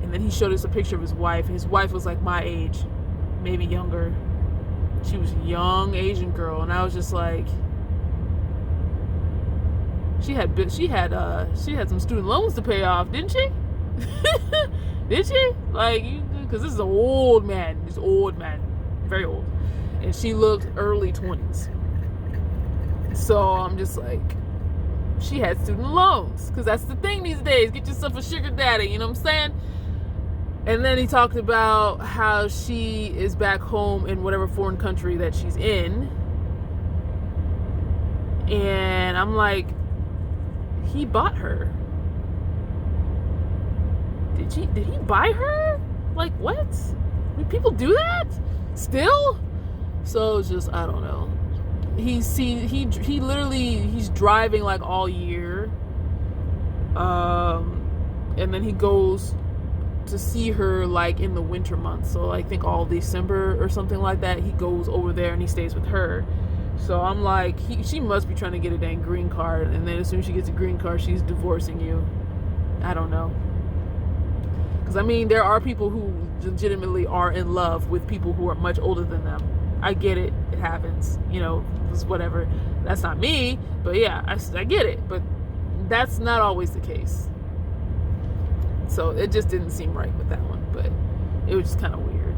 and then he showed us a picture of his wife. His wife was like my age, maybe younger. She was a young Asian girl, and I was just like, she had some student loans to pay off, didn't she? Did she? Like, because this is an old man. This old man, very old, and she looked early 20s. So I'm just like, she had student loans, because that's the thing these days. Get yourself a sugar daddy. You know what I'm saying? And then he talked about how she is back home in whatever foreign country that she's in. And I'm like, he bought her. Did he buy her? Like, what? People do that? Still? So it's just, I don't know. He's driving like all year. And then he goes to see her like in the winter months. So I think all December or something like that, he goes over there and he stays with her. So I'm like, she must be trying to get a dang green card, and then as soon as she gets a green card, she's divorcing you. I don't know. Because, I mean, there are people who legitimately are in love with people who are much older than them. I get it. It happens. You know, it's whatever. That's not me. But, yeah, I get it. But that's not always the case. So it just didn't seem right with that one. But it was just kind of weird.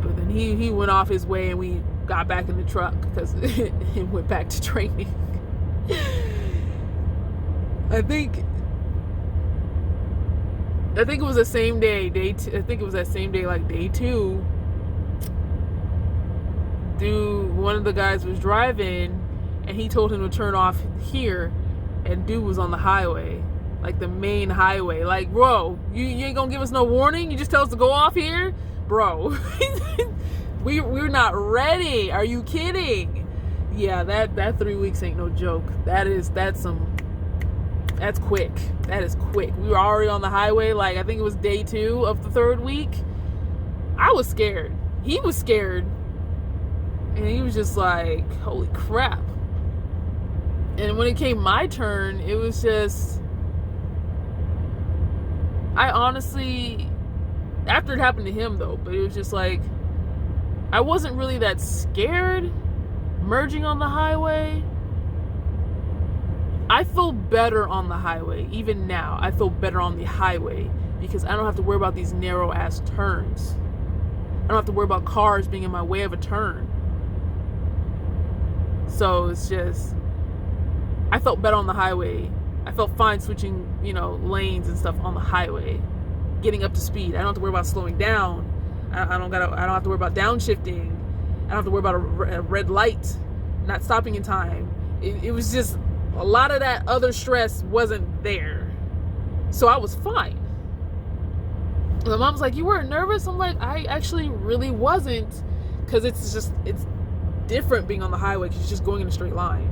But then he went off his way, and we got back in the truck because it went back to training. I think it was the same day. I think it was that same day, like day 2. One of the guys was driving, and he told him to turn off here, and dude was on the highway, like the main highway. Like, bro, you ain't gonna give us no warning? You just tell us to go off here, bro? We're not ready. Are you kidding? Yeah, that 3 weeks ain't no joke. That's quick. That is quick. We were already on the highway. Like, I think it was day 2 of the 3rd week. I was scared. He was scared. And he was just like, holy crap. And when it came my turn, it was just, I honestly, after it happened to him though, but it was just like, I wasn't really that scared merging on the highway. I feel better on the highway. Even now, I feel better on the highway because I don't have to worry about these narrow ass turns. I don't have to worry about cars being in my way of a turn. So it's just, I felt better on the highway. I felt fine switching, lanes and stuff on the highway, getting up to speed. I don't have to worry about slowing down. I don't have to worry about downshifting. I don't have to worry about a red light, not stopping in time. It was just, a lot of that other stress wasn't there. So I was fine. My mom's like, you weren't nervous? I'm like, I actually really wasn't, because it's different being on the highway because you're just going in a straight line.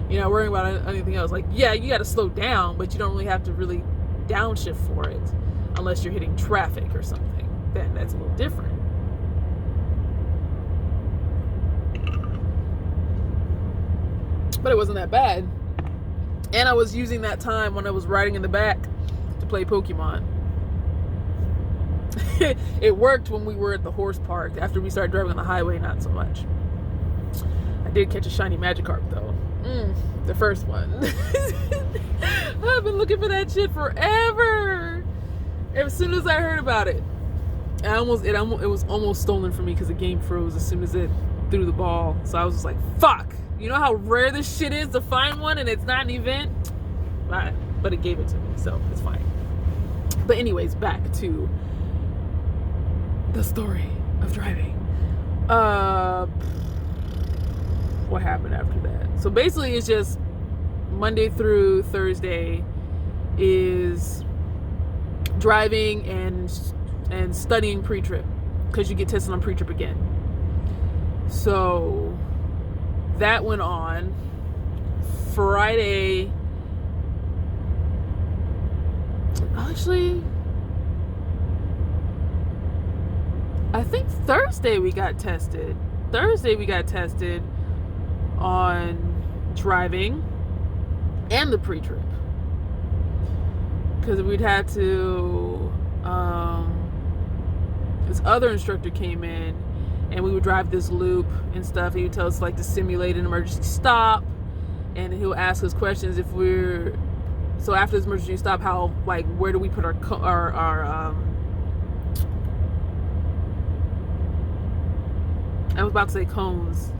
You're not worrying about anything else. Like, yeah, you got to slow down, but you don't really have to really downshift for it unless you're hitting traffic or something. Then that's a little different. but it wasn't that bad. And I was using that time when I was riding in the back to play Pokemon. It worked when we were at the horse park. After we started driving on the highway, not so much. I did catch a shiny Magikarp though. The first one. I've been looking for that shit forever. As soon as I heard about it, it was almost stolen from me because the game froze as soon as it threw the ball. So I was just like, fuck. You know how rare this shit is to find one and it's not an event? But it gave it to me, so it's fine. But anyways, back to the story of driving. What happened after that? So basically it's just Monday through Thursday is driving and studying pre-trip, because you get tested on pre-trip again. So that went on. Friday, actually, I think Thursday we got tested. On driving and the pre-trip, because we'd had to this other instructor came in and we would drive this loop and stuff. He would tell us like to simulate an emergency stop, and he'll ask us questions if we're so after this emergency stop, how, like, where do we put our I was about to say cones,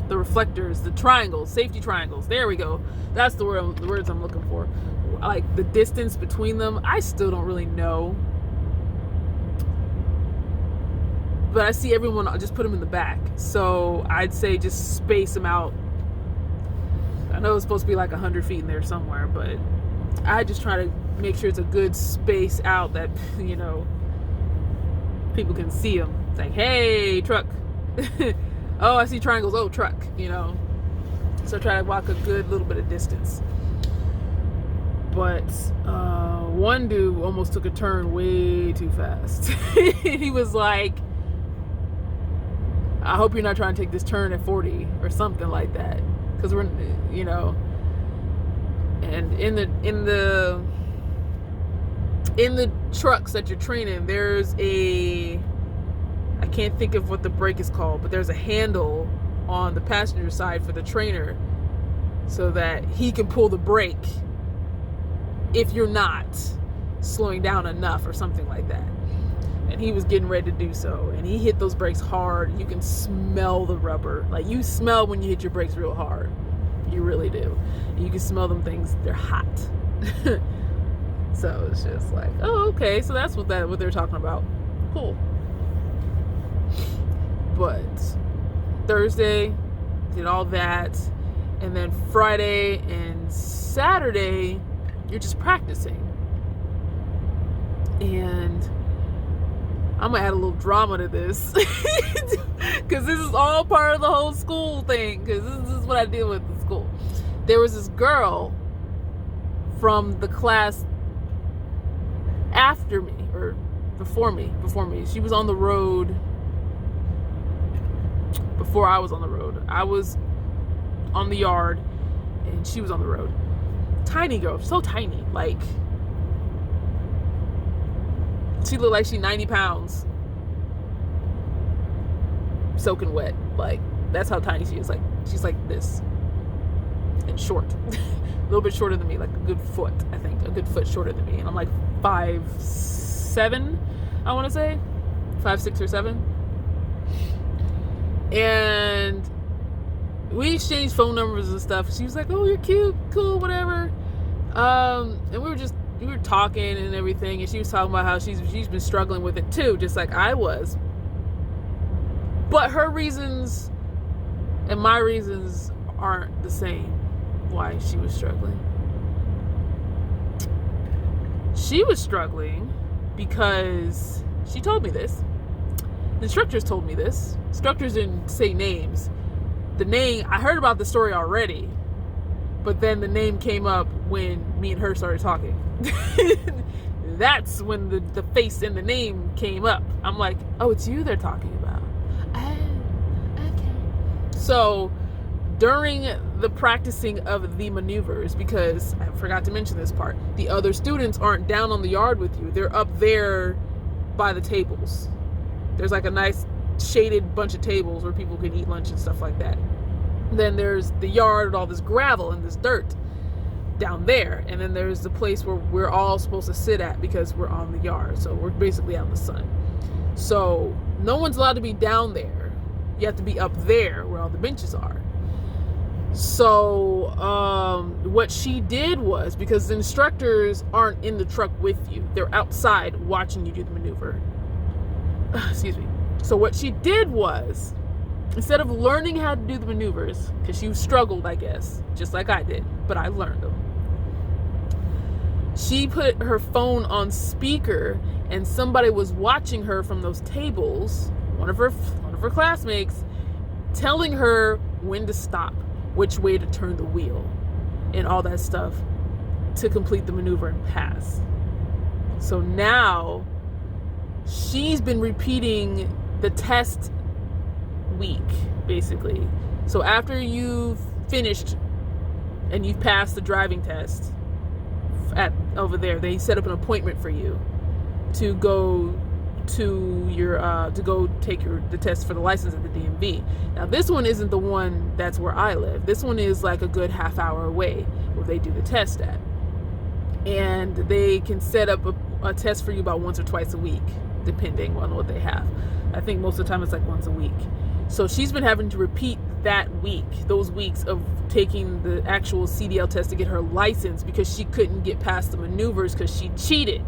the reflectors, the triangles, safety triangles. There we go. That's the words I'm looking for. Like the distance between them, I still don't really know. But I see everyone just put them in the back. So I'd say just space them out. I know it's supposed to be like 100 feet in there somewhere, but I just try to make sure it's a good space out that, you know, people can see them. It's like, hey, truck. Oh, I see triangles. Oh, truck, you know. So try to walk a good little bit of distance. But one dude almost took a turn way too fast. He was like, I hope you're not trying to take this turn at 40 or something like that. Because we're, you know, and in the trucks that you're training, there's I can't think of what the brake is called, but there's a handle on the passenger side for the trainer so that he can pull the brake if you're not slowing down enough or something like that. And he was getting ready to do so, and he hit those brakes hard. You can smell the rubber. Like, you smell when you hit your brakes real hard. You really do. And you can smell them things. They're hot. So it's just like, oh, okay, so that's what they're talking about. Cool. But Thursday, did all that, and then Friday and Saturday, you're just practicing. And I'm gonna add a little drama to this, because this is all part of the whole school thing, because this is what I deal with in school. There was this girl from the class after me, or before me. She was on the road before I was on the road. I was on the yard and she was on the road. Tiny girl, so tiny. Like, she looked like she's 90 pounds soaking wet. Like, that's how tiny she is. Like, she's like this and short. A little bit shorter than me, like a good foot, I think. A good foot shorter than me. And I'm like 5'7", I want to say. 5'6" or 7". And we exchanged phone numbers and stuff. She was like, oh, you're cute, cool, whatever. And we were talking and everything, and she was talking about how she's been struggling with it too, just like I was. But her reasons and my reasons aren't the same why she was struggling. She was struggling because she told me this. The instructors told me this. Instructors didn't say names. The name, I heard about the story already, but then the name came up when me and her started talking. That's when the face and the name came up. I'm like, oh, it's you they're talking about. Oh, okay. So during the practicing of the maneuvers, because I forgot to mention this part, the other students aren't down on the yard with you. They're up there by the tables. There's like a nice shaded bunch of tables where people can eat lunch and stuff like that. Then there's the yard with all this gravel and this dirt down there. And then there's the place where we're all supposed to sit at because we're on the yard. So we're basically out in the sun. So no one's allowed to be down there. You have to be up there where all the benches are. So what she did was, because the instructors aren't in the truck with you, they're outside watching you do the maneuver. Excuse me. So what she did was, instead of learning how to do the maneuvers, because she struggled, I guess, just like I did, but I learned them, she put her phone on speaker, and somebody was watching her from those tables, one of her classmates, telling her when to stop, which way to turn the wheel, and all that stuff to complete the maneuver and pass. So now she's been repeating the test week, basically. So after you've finished and you've passed the driving test at over there, they set up an appointment for you to go to your to go take the test for the license at the DMV. Now this one isn't the one that's where I live. This one is like a good half hour away where they do the test at, and they can set up a test for you about once or twice a week depending on what they have. I think most of the time it's like once a week. So she's been having to repeat those weeks of taking the actual CDL test to get her license because she couldn't get past the maneuvers because she cheated.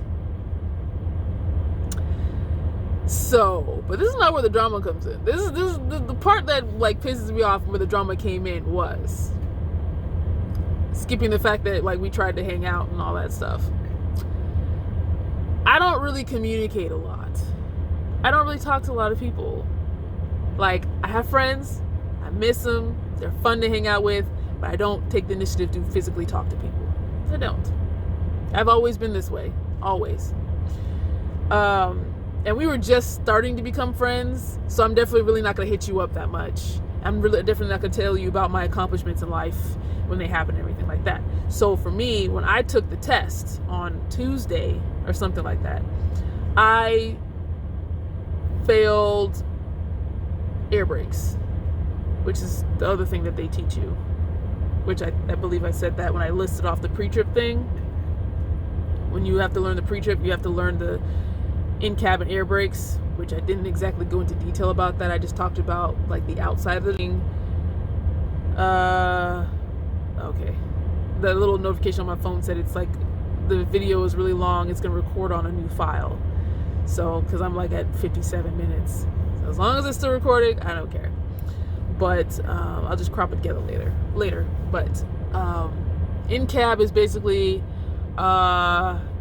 So, but this is not where the drama comes in. This is the part that like pisses me off where the drama came in was skipping the fact that like we tried to hang out and all that stuff. I don't really communicate a lot. I don't really talk to a lot of people. Like, I have friends, I miss them, they're fun to hang out with, but I don't take the initiative to physically talk to people. I don't. I've always been this way, always. And we were just starting to become friends, so I'm definitely really not going to hit you up that much. I'm really definitely not going to tell you about my accomplishments in life when they happen and everything like that. So for me, when I took the test on Tuesday or something like that, I failed air brakes, which is the other thing that they teach you, which I believe I said that when I listed off the pre-trip thing. When you have to learn the pre-trip, you have to learn the in-cabin air brakes, which I didn't exactly go into detail about that. I just talked about like the outside of the thing. Okay. The little notification on my phone said it's like the video is really long, it's going to record on a new file. So, because I'm like at 57 minutes. So as long as it's still recording, I don't care. But I'll just crop it together later. But in-cab is basically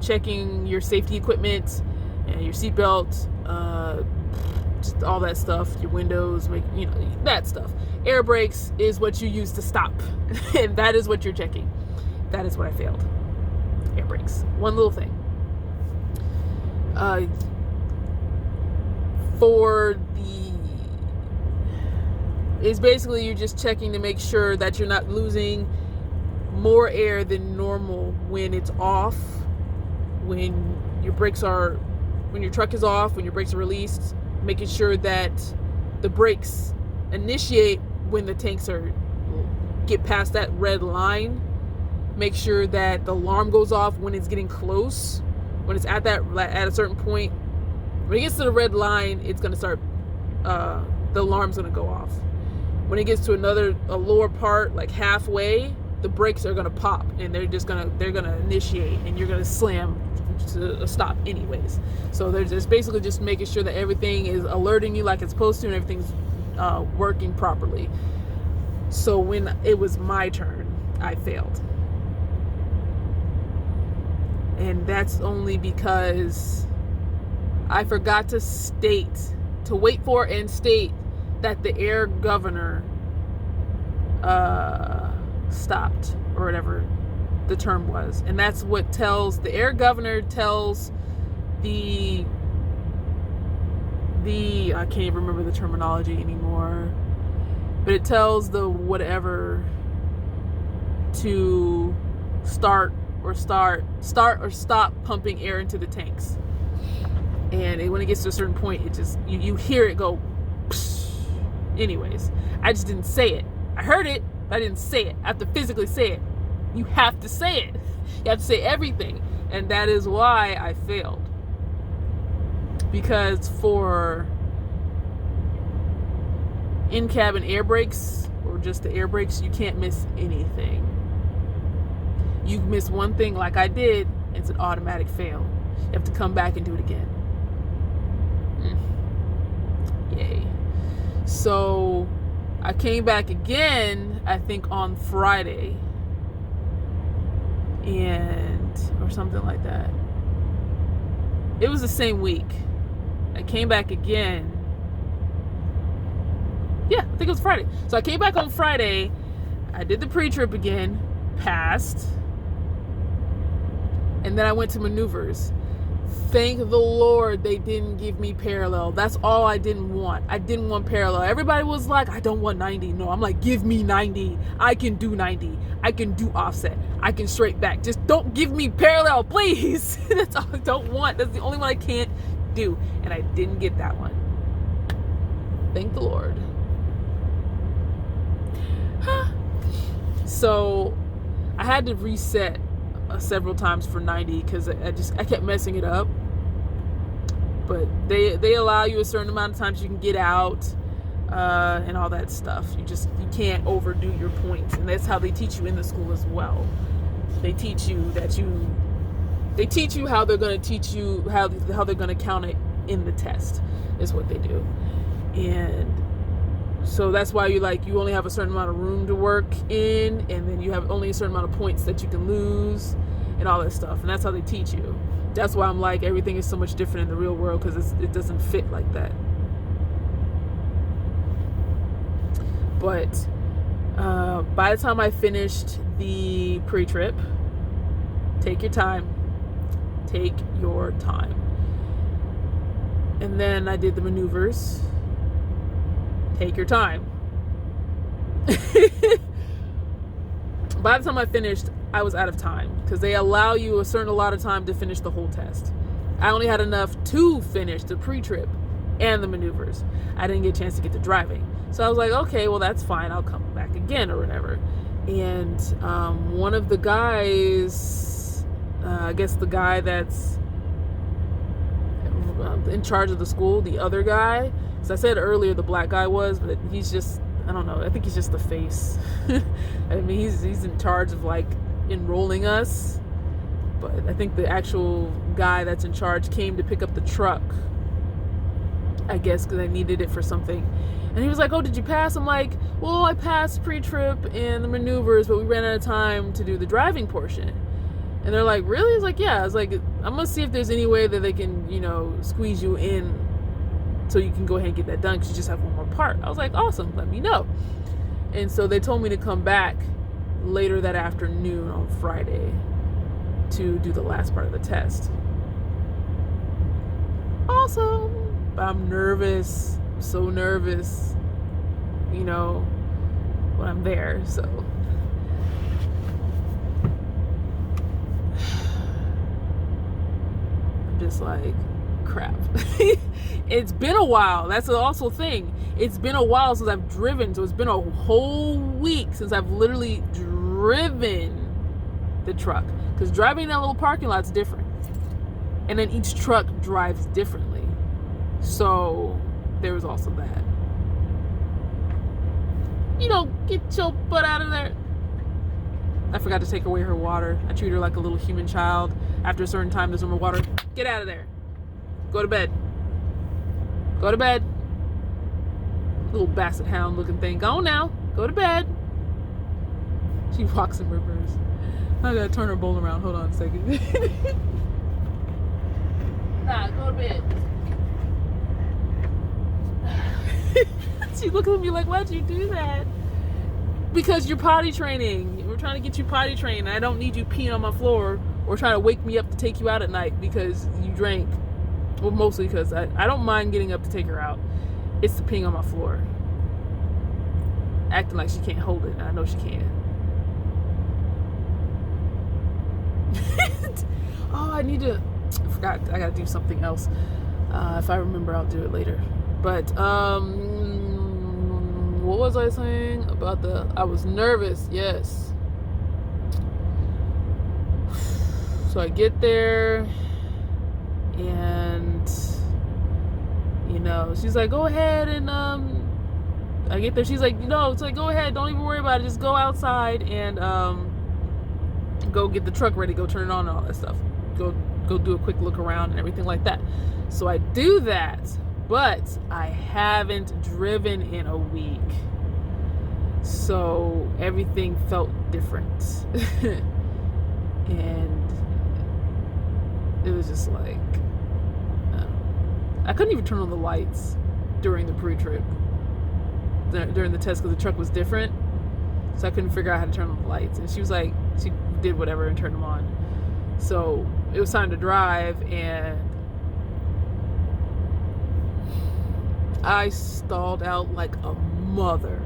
checking your safety equipment and your seatbelt, just all that stuff, your windows, that stuff. Air brakes is what you use to stop, and that is what you're checking. That is what I failed. Air brakes. One little thing. It's basically you're just checking to make sure that you're not losing more air than normal when it's off, when your truck is off, when your brakes are released, making sure that the brakes initiate when the tanks get past that red line. Make sure that the alarm goes off when it's getting close, when it's at a certain point. When it gets to the red line, it's going to start, the alarm's going to go off. When it gets to a lower part, like halfway, the brakes are going to pop and they're going to initiate and you're going to slam to a stop anyways. So they're just basically just making sure that everything is alerting you like it's supposed to and everything's working properly. So when it was my turn, I failed. And that's only because I forgot to wait for and state that the air governor stopped, or whatever the term was. And that's what the air governor tells the I can't even remember the terminology anymore. but it tells the whatever to start or stop pumping air into the tanks. And when it gets to a certain point, it just, you hear it go, psh. Anyways, I just didn't say it. I heard it, but I didn't say it. I have to physically say it. You have to say it. You have to say everything. And that is why I failed. Because for in-cabin air brakes, or just the air brakes, you can't miss anything. You miss one thing like I did, it's an automatic fail. You have to come back and do it again. Yay. So I came back again, I think on Friday, or something like that. It was the same week. I came back again. Yeah, I think it was Friday. So I came back on Friday. I did the pre-trip again, passed, and then I went to maneuvers. Thank the Lord they didn't give me parallel. That's all I didn't want. I didn't want parallel. Everybody was like, I don't want 90. No, I'm like, give me 90. I can do 90. I can do offset. I can straight back. Just don't give me parallel, please. That's all I don't want. That's the only one I can't do. And I didn't get that one. Thank the Lord. So I had to reset several times for 90 because I kept messing it up. But they allow you a certain amount of times you can get out and all that stuff. You can't overdo your points, and that's how they teach you in the school as well. They teach you how they're going to teach you how they're going to count it in the test is what they do. And so that's why you only have a certain amount of room to work in, and then you have only a certain amount of points that you can lose and all that stuff. And that's how they teach you. That's why I'm like, everything is so much different in the real world, because it doesn't fit like that. But by the time I finished the pre-trip, take your time. Take your time. And then I did the maneuvers. Take your time. By the time I finished, I was out of time because they allow you a certain amount of time to finish the whole test. I only had enough to finish the pre-trip and the maneuvers. I didn't get a chance to get to driving. So I was like, okay, well, that's fine. I'll come back again or whatever. And one of the guys, I guess the guy that's in charge of the school, the other guy, as I said earlier, the black guy was, but he's just, I don't know, I think he's just the face. I mean, he's in charge of like enrolling us, but I think the actual guy that's in charge came to pick up the truck, I guess, because I needed it for something. And he was like, oh, did you pass? I'm like, well, I passed pre-trip and the maneuvers, but we ran out of time to do the driving portion. And they're like, really? I was like, yeah. I was like, I'm going to see if there's any way that they can, squeeze you in so you can go ahead and get that done, because you just have one more part. I was like, awesome, let me know. And so they told me to come back later that afternoon on Friday to do the last part of the test. Awesome. But I'm nervous, so nervous, when I'm there, so. I'm just like, crap. It's been a while. That's also a thing. It's been a while since I've driven, so it's been a whole week since I've literally driven the truck, because driving in that little parking lot's different, and then each truck drives differently. So there was also that. Get your butt out of there. I forgot to take away her water. I treat her like a little human child. After a certain time, there's no more water. Get out of there. Go to bed. Go to bed. Little basset hound looking thing. Go on now. Go to bed. She walks in reverse. I gotta turn her bowl around. Hold on a second. Nah, go to bed. She looks at me like, why'd you do that? Because you're potty training. We're trying to get you potty trained. I don't need you peeing on my floor or trying to wake me up to take you out at night because you drank. Well, mostly because I don't mind getting up to take her out. It's the peeing on my floor. acting like she can't hold it, and I know she can. Oh, I forgot, I gotta do something else. If I remember, I'll do it later. But, what was I saying about I was nervous, yes. So I get there, and, she's like, go ahead, and, I get there, she's like, it's like, go ahead, don't even worry about it, just go outside, and, go get the truck ready, go turn it on and all that stuff. Go do a quick look around and everything like that. So I do that, but I haven't driven in a week. So everything felt different. And it was just like, I couldn't even turn on the lights during the pre-trip, during the test, because the truck was different. So I couldn't figure out how to turn on the lights. And she was like, she did whatever and turned them on. So it was time to drive, and I stalled out like a mother.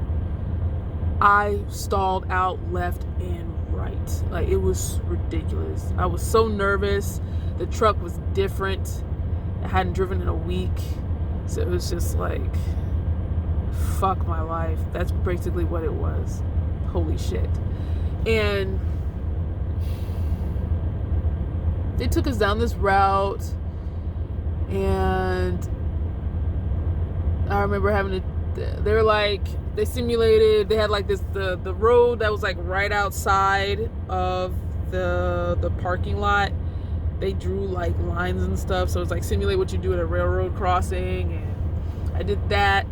I stalled out left and right. Like, it was ridiculous. I was so nervous. The truck was different. I hadn't driven in a week. So it was just like, fuck my life. That's basically what it was. Holy shit. And they took us down this route, and I remember they simulated, they had like this, the road that was like right outside of the parking lot. They drew like lines and stuff, so it's like simulate what you do at a railroad crossing, and I did that.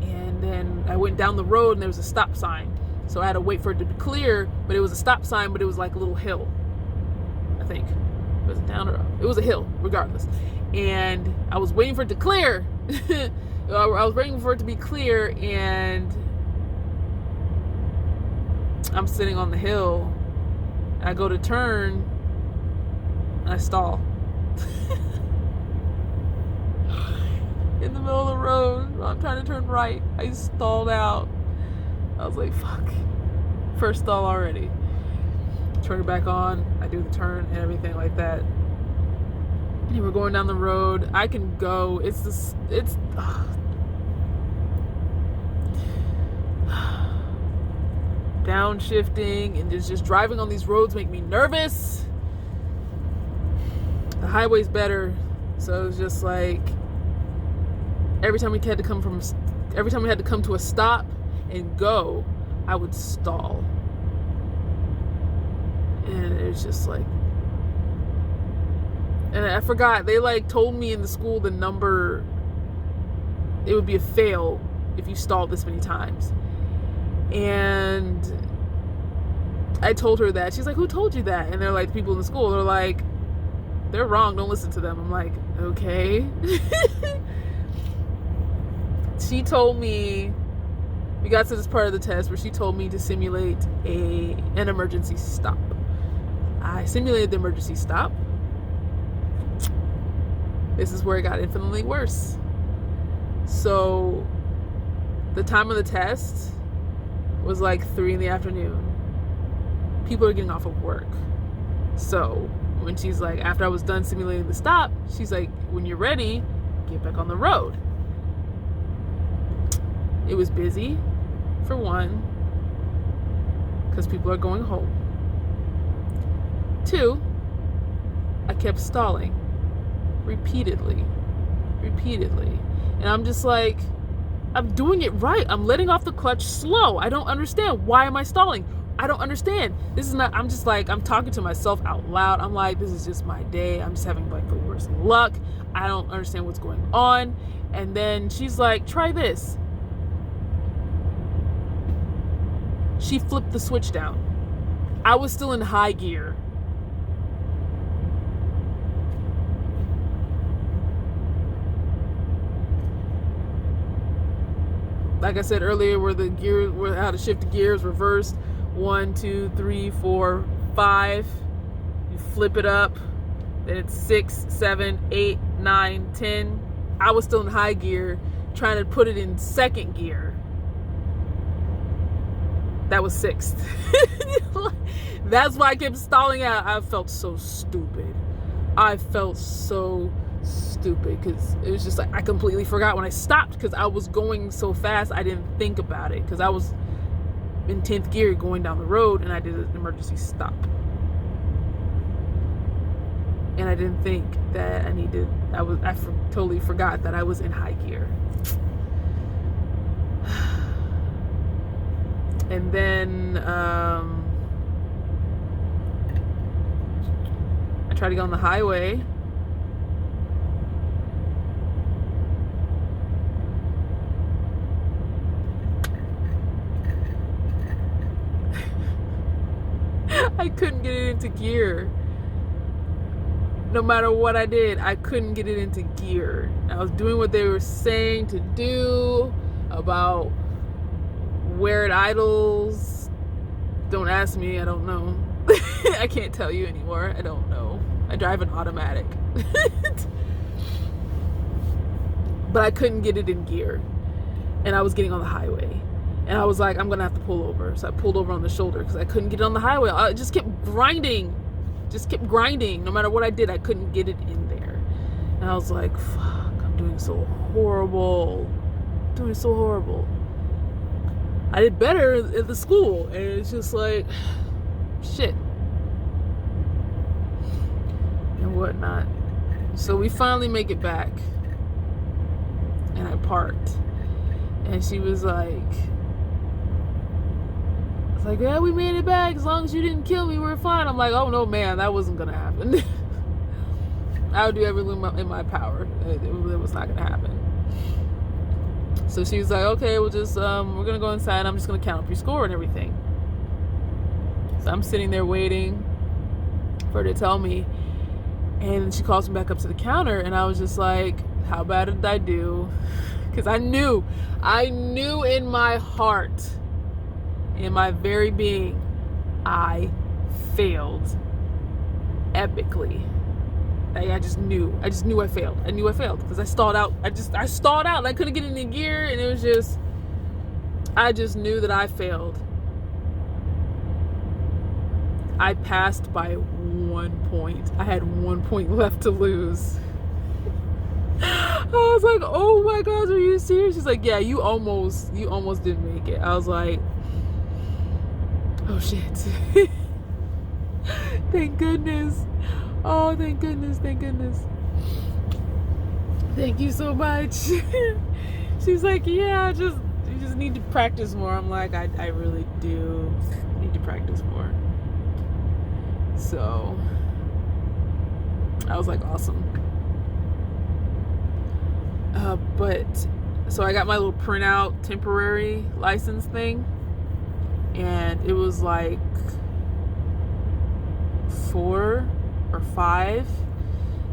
And then I went down the road, and there was a stop sign, so I had to wait for it to be clear, but it was a stop sign, but it was like a little hill, I think. Was it down or up? It was a hill, regardless. And I was waiting for it to clear. I was waiting for it to be clear, and I'm sitting on the hill. I go to turn, and I stall. In the middle of the road, I'm trying to turn right. I stalled out. I was like, fuck. First stall already. Turn it back on. I do the turn and everything like that. And we're going down the road. I can go. Downshifting and just driving on these roads make me nervous. The highway's better, so it was just like every time we had to come to a stop and go, I would stall. And it's just like, and I forgot, they like told me in the school the number, it would be a fail if you stalled this many times. And I told her that. She's like, who told you that? And they're like, people in the school, they're like, they're wrong, don't listen to them. I'm like, okay. She told me, we got to this part of the test where she told me to simulate an emergency stop. I simulated the emergency stop. This is where it got infinitely worse. So the time of the test was like 3 p.m. People are getting off of work. So when she's like, after I was done simulating the stop, she's like, when you're ready, get back on the road. It was busy, for one, because people are going home. 2, I kept stalling repeatedly. And I'm just like, I'm doing it right. I'm letting off the clutch slow. I don't understand. Why am I stalling? I don't understand. This is not, I'm just like, I'm talking to myself out loud. I'm like, this is just my day. I'm just having like the worst luck. I don't understand what's going on. And then she's like, try this. She flipped the switch down. I was still in high gear. Like I said earlier, where how to shift the gears, reversed. 1, 2, 3, 4, 5. You flip it up. Then it's 6, 7, 8, 9, 10. I was still in high gear, trying to put it in second gear. That was 6th. That's why I kept stalling out. I felt so stupid. Because it was just like I completely forgot when I stopped because I was going so fast. I didn't think about it because I was in 10th gear going down the road and I did an emergency stop. And I didn't think that I totally forgot that I was in high gear. And then I tried to get on the highway. I couldn't get it into gear. No matter what I did, I couldn't get it into gear. I was doing what they were saying to do about where it idles. Don't ask me, I don't know. I can't tell you anymore, I don't know. I drive an automatic. But I couldn't get it in gear. And I was getting on the highway. And I was like, I'm gonna have to pull over. So I pulled over on the shoulder because I couldn't get it on the highway. I just kept grinding. No matter what I did, I couldn't get it in there. And I was like, fuck, I'm doing so horrible. I did better at the school. And it's just like, shit. And whatnot. So we finally make it back. And I parked. And she was like, yeah, we made it back. As long as you didn't kill me, we're fine. I'm like, oh no, man, that wasn't gonna happen. I would do everything in my power. It was not gonna happen. So she was like, okay, we'll just we're gonna go inside. I'm just gonna count up your score and everything. So I'm sitting there waiting for her to tell me, and she calls me back up to the counter, and I was just like, how bad did I do? Because I knew in my heart, in my very being, I failed epically. I just knew I failed. I knew I failed because I stalled out. I stalled out and I couldn't get into gear, and it was just, I just knew that I failed. I passed by 1 point. I had 1 point left to lose. I was like, oh my gosh, are you serious? She's like, yeah, you almost didn't make it. I was like, oh shit. Thank goodness. Oh, thank goodness. Thank you so much. She's like, yeah, you just need to practice more. I'm like, I really do need to practice more. So I was like, awesome. So I got my little printout temporary license thing, and it was like 4 or 5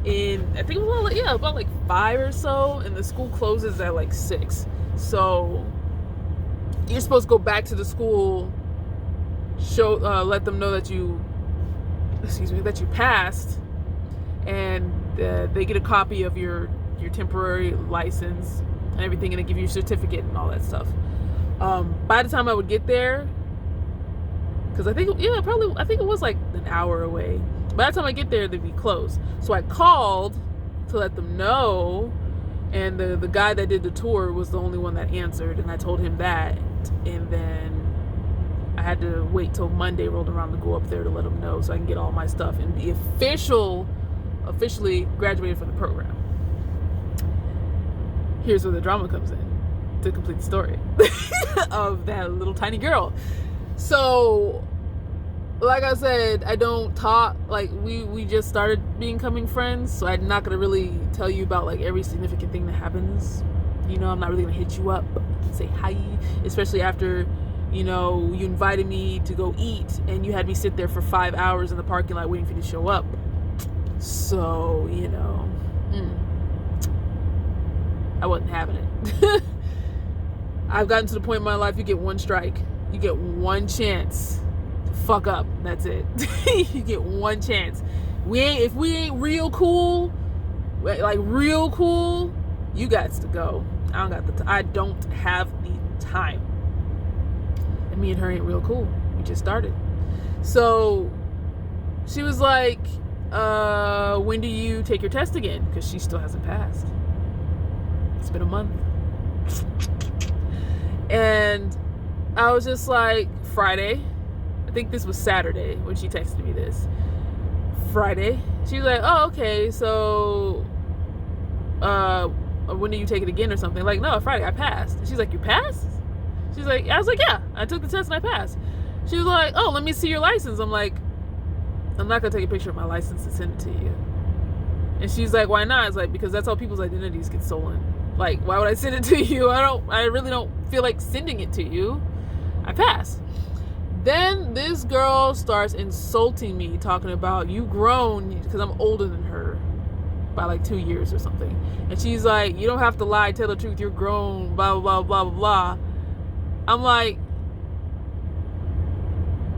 in, I think it was about like 5 or so, and the school closes at like 6. So you're supposed to go back to the school, let them know that you passed, and they get a copy of your temporary license and everything, and they give you a certificate and all that stuff. By the time I would get there, because I think it was like an hour away. By the time I get there, they'd be closed. So I called to let them know, and the guy that did the tour was the only one that answered, and I told him that, and then I had to wait till Monday rolled around to go up there to let them know so I can get all my stuff and be officially graduated from the program. Here's where the drama comes in to complete the story of that little tiny girl. So, like I said, I don't talk, like we just started becoming friends, so I'm not gonna really tell you about like every significant thing that happens. You know, I'm not really gonna hit you up, say hi, especially after, you know, you invited me to go eat and you had me sit there for 5 hours in the parking lot waiting for you to show up. So, you know, I wasn't having it. I've gotten to the point in my life, you get one strike. You get one chance to fuck up. That's it. You get one chance. If we ain't real cool, like real cool, you got to go. I don't have the time. And me and her ain't real cool. We just started. So she was like, when do you take your test again? Because she still hasn't passed. It's been a month. And I was just like, Friday. I think this was Saturday when she texted me this. Friday. She was like, oh, okay, so when do you take it again or something? Like, no, Friday, I passed. And she's like, you passed? She's like, I was like, yeah, I took the test and I passed. She was like, oh, let me see your license. I'm like, I'm not gonna take a picture of my license and send it to you. And she's like, why not? It's like, because that's how people's identities get stolen. Like, why would I send it to you? I really don't feel like sending it to you. I passed. Then this girl starts insulting me, talking about, you grown, because I'm older than her by like 2 years or something. And she's like, you don't have to lie, tell the truth, you're grown, blah, blah, blah, blah, blah. I'm like,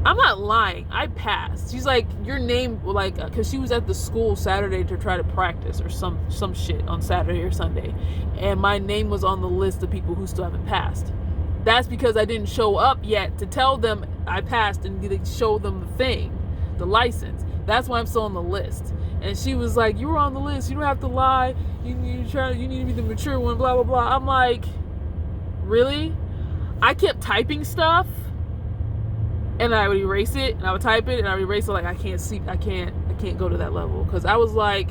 I'm not lying, I passed. She's like, your name, like, because she was at the school Saturday to try to practice or some shit on Saturday or Sunday. And my name was on the list of people who still haven't passed. That's because I didn't show up yet to tell them I passed and show them the thing, the license. That's why I'm still on the list. And she was like, you were on the list, you don't have to lie, you need to be the mature one, blah, blah, blah. I'm like, really? I kept typing stuff and I would erase it and I would type it and I would erase it. Like, I can't go to that level. Because I was like,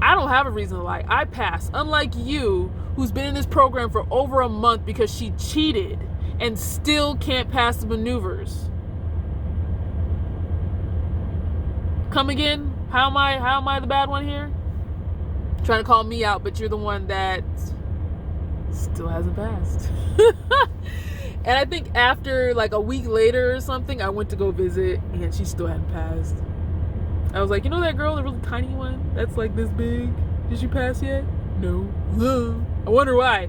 I don't have a reason to lie. I passed. Unlike you, who's been in this program for over a month because she cheated and still can't pass the maneuvers. Come again? How am I the bad one here? Trying to call me out, but you're the one that still hasn't passed. And I think after like a week later or something, I went to go visit and she still hadn't passed. I was like, you know that girl, the really tiny one that's like this big? Did she pass yet? No. I wonder why.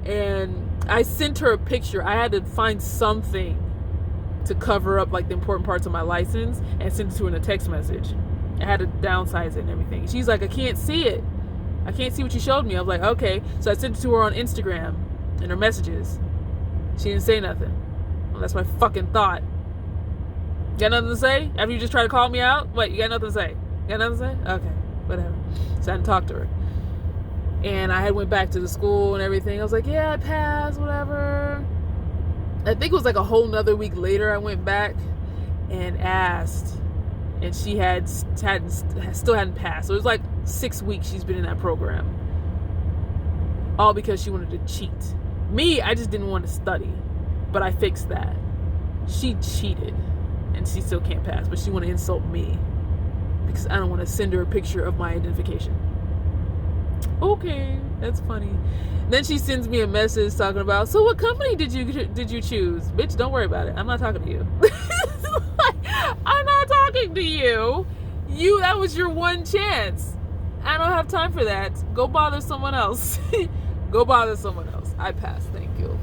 And I sent her a picture. I had to find something to cover up like the important parts of my license and send it to her in a text message. I had to downsize it and everything. She's like, I can't see it. I can't see what you showed me. I was like, okay. So I sent it to her on Instagram in her messages. She didn't say nothing. Well, that's my fucking thought. Got nothing to say? After you just try to call me out? What, you got nothing to say? Got nothing to say? Okay, whatever. So I didn't talk to her. And I had went back to the school and everything. I was like, yeah, I passed, whatever. I think it was like a whole nother week later I went back and asked. And she still hadn't passed. So it was like 6 weeks she's been in that program. All because she wanted to cheat. Me, I just didn't want to study. But I fixed that. She cheated. And she still can't pass. But she want to insult me. Because I don't want to send her a picture of my identification. Okay, that's funny. Then she sends me a message talking about, so what company did you choose? Bitch, don't worry about it. I'm not talking to you. I'm not talking to you. That was your one chance. I don't have time for that. Go bother someone else. Go bother someone else. I passed. Thank you.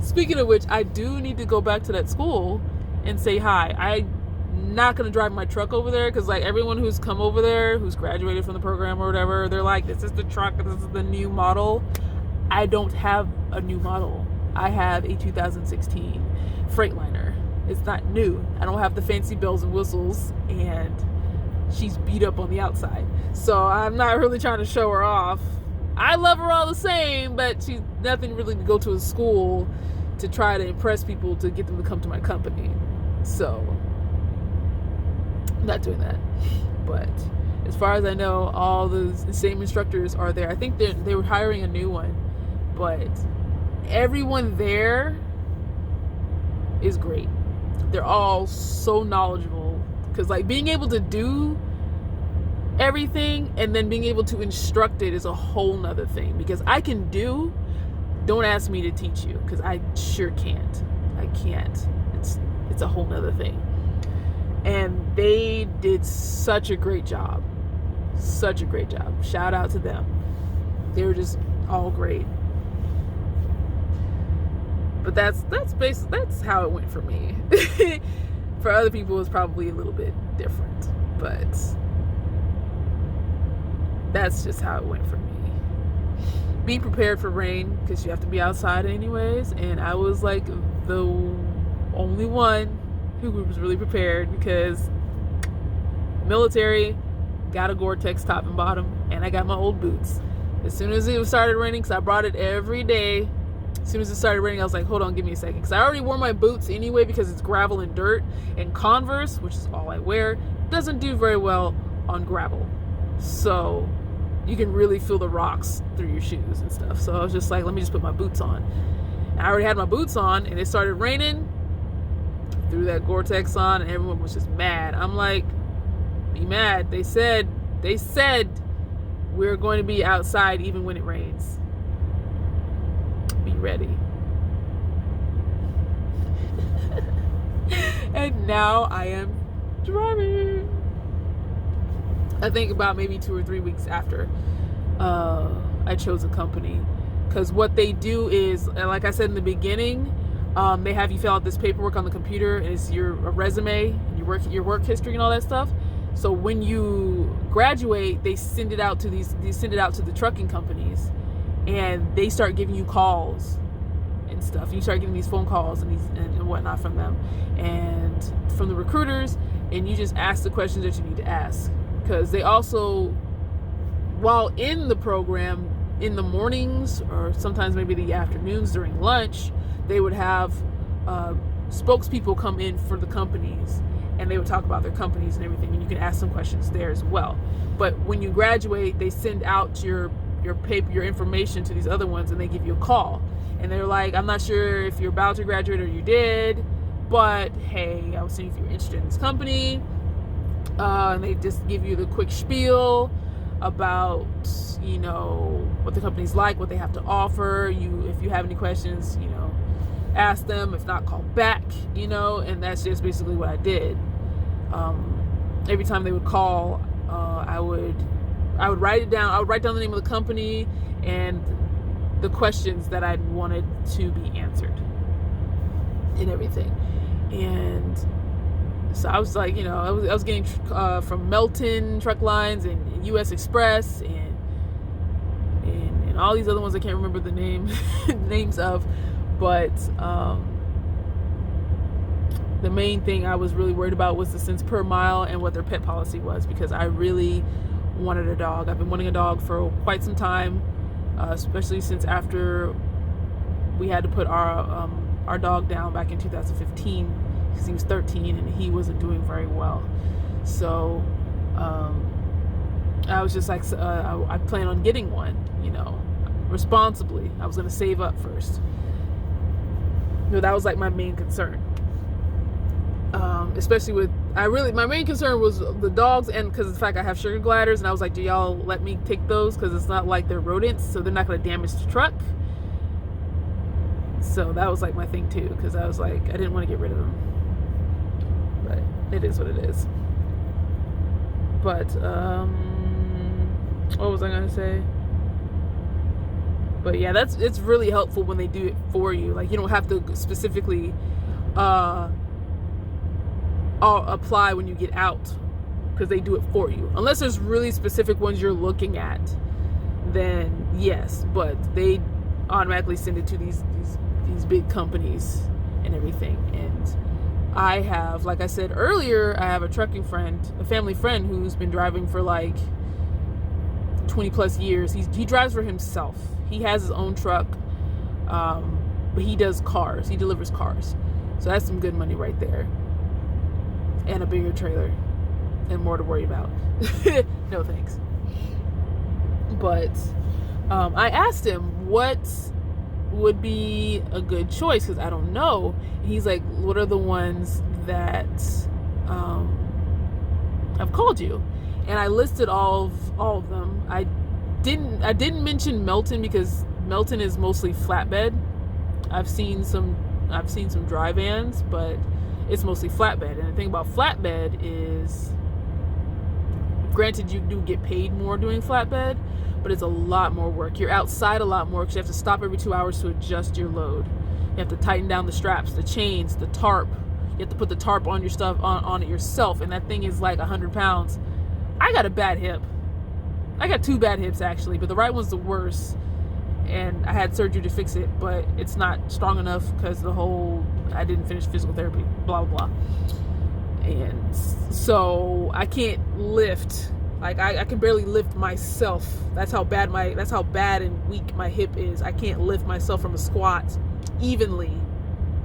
Speaking of which, I do need to go back to that school and say hi. I'm not going to drive my truck over there because like everyone who's come over there, who's graduated from the program or whatever, they're like, this is the truck, this is the new model. I don't have a new model. I have a 2016 Freightliner. It's not new. I don't have the fancy bells and whistles, and she's beat up on the outside. So I'm not really trying to show her off. I love her all the same, but she's nothing really to go to a school to try to impress people to get them to come to my company. So I'm not doing that. But as far as I know, all the same instructors are there. I think they were hiring a new one, but everyone there is great. They're all so knowledgeable, because like being able to do everything and then being able to instruct it is a whole nother thing. Because I can do, don't ask me to teach you, because I sure can't. I can't. It's a whole nother thing. And they did such a great job. Such a great job. Shout out to them. They were just all great. But that's how it went for me. For other people, it's probably a little bit different. But that's just how it went for me. be prepared for rain because you have to be outside anyways. And I was like the only one who was really prepared because military, got a Gore-Tex top and bottom, and I got my old boots. As soon as it started raining, because I brought it every day, as soon as it started raining, I was like, hold on, give me a second. Because I already wore my boots anyway because it's gravel and dirt, and Converse, which is all I wear, doesn't do very well on gravel. So you can really feel the rocks through your shoes and stuff. So I was just like, let me just put my boots on. And I already had my boots on, and it started raining. Threw that Gore-Tex on, and everyone was just mad. I'm like, be mad. They said we're going to be outside even when it rains. Be ready. And now I am driving. I think about maybe 2 or 3 weeks after I chose a company, because what they do is, like I said in the beginning, they have you fill out this paperwork on the computer, and it's your resume and your work history and all that stuff. So when you graduate, they send it out to the trucking companies, and they start giving you calls and stuff. You start getting these phone calls and whatnot from them and from the recruiters, and you just ask the questions that you need to ask. Because they also, while in the program, in the mornings or sometimes maybe the afternoons during lunch, they would have spokespeople come in for the companies, and they would talk about their companies and everything, and you can ask some questions there as well. But when you graduate, they send out your paper, your information to these other ones, and they give you a call. And they're like, I'm not sure if you're about to graduate or you did, but hey, I was seeing if you're interested in this company. And they just give you the quick spiel about, what the company's like, what they have to offer. If you have any questions, ask them. If not, call back, and that's just basically what I did. Every time they would call, I would write it down. I would write down the name of the company and the questions that I wanted to be answered and everything. And so I was like, I was getting from Melton Truck Lines and U.S. Express and all these other ones I can't remember the names of. But the main thing I was really worried about was the cents per mile and what their pet policy was, because I really wanted a dog. I've been wanting a dog for quite some time, especially since after we had to put our dog down back in 2015 because he was 13 and he wasn't doing very well. So I was just like, I plan on getting one, responsibly. I was going to save up first. That was like my main concern. Especially with, my main concern was the dogs, and because of the fact I have sugar gliders, and I was like, do y'all let me take those? Because it's not like they're rodents, so they're not going to damage the truck. So that was like my thing too, because I was like, I didn't want to get rid of them. But it is what it is. But, what was I going to say? But yeah, it's really helpful when they do it for you. Like, you don't have to specifically apply when you get out, because they do it for you. Unless there's really specific ones you're looking at, then yes. But they automatically send it to these big companies and everything. And I have, like I said earlier, I have a trucking friend, a family friend who's been driving for like 20 plus years. He drives for himself. He has his own truck, but he does cars. He delivers cars. So that's some good money right there. And a bigger trailer and more to worry about. No thanks. But I asked him what would be a good choice, because I don't know. And he's like, what are the ones that I've called you? And I listed all of them. I didn't mention Melton, because Melton is mostly flatbed. I've seen some dry vans, but it's mostly flatbed. And the thing about flatbed is, granted, you do get paid more doing flatbed, but it's a lot more work. You're outside a lot more because you have to stop every 2 hours to adjust your load. You have to tighten down the straps, the chains, the tarp. You have to put the tarp on your stuff on it yourself, and that thing is like 100 pounds. I got a bad hip. I got two bad hips actually, but the right one's the worst. and I had surgery to fix it, but it's not strong enough because I didn't finish physical therapy, blah, blah, blah. And so I can't lift. Like, I can barely lift myself. That's how bad and weak my hip is. I can't lift myself from a squat evenly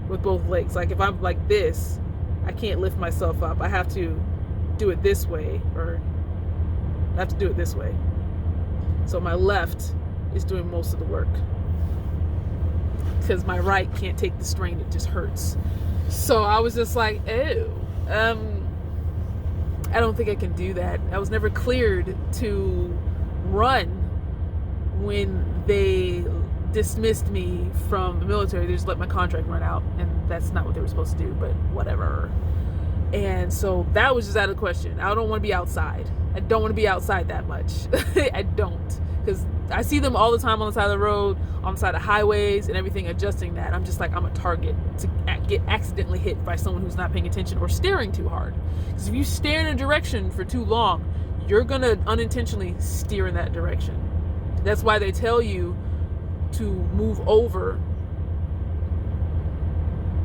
with both legs. Like, if I'm like this, I can't lift myself up. I have to do it this way, or I have to do it this way. So my left is doing most of the work because my right can't take the strain. It just hurts. So I was just like, ew, I don't think I can do that. I was never cleared to run when they dismissed me from the military. They just let my contract run out, and that's not what they were supposed to do, but whatever. And so that was just out of the question. I don't want to be outside. I don't want to be outside that much. I don't, because I see them all the time on the side of the road, on the side of highways and everything, adjusting that. I'm just like, I'm a target to get accidentally hit by someone who's not paying attention or staring too hard. Because if you stare in a direction for too long, you're going to unintentionally steer in that direction. That's why they tell you to move over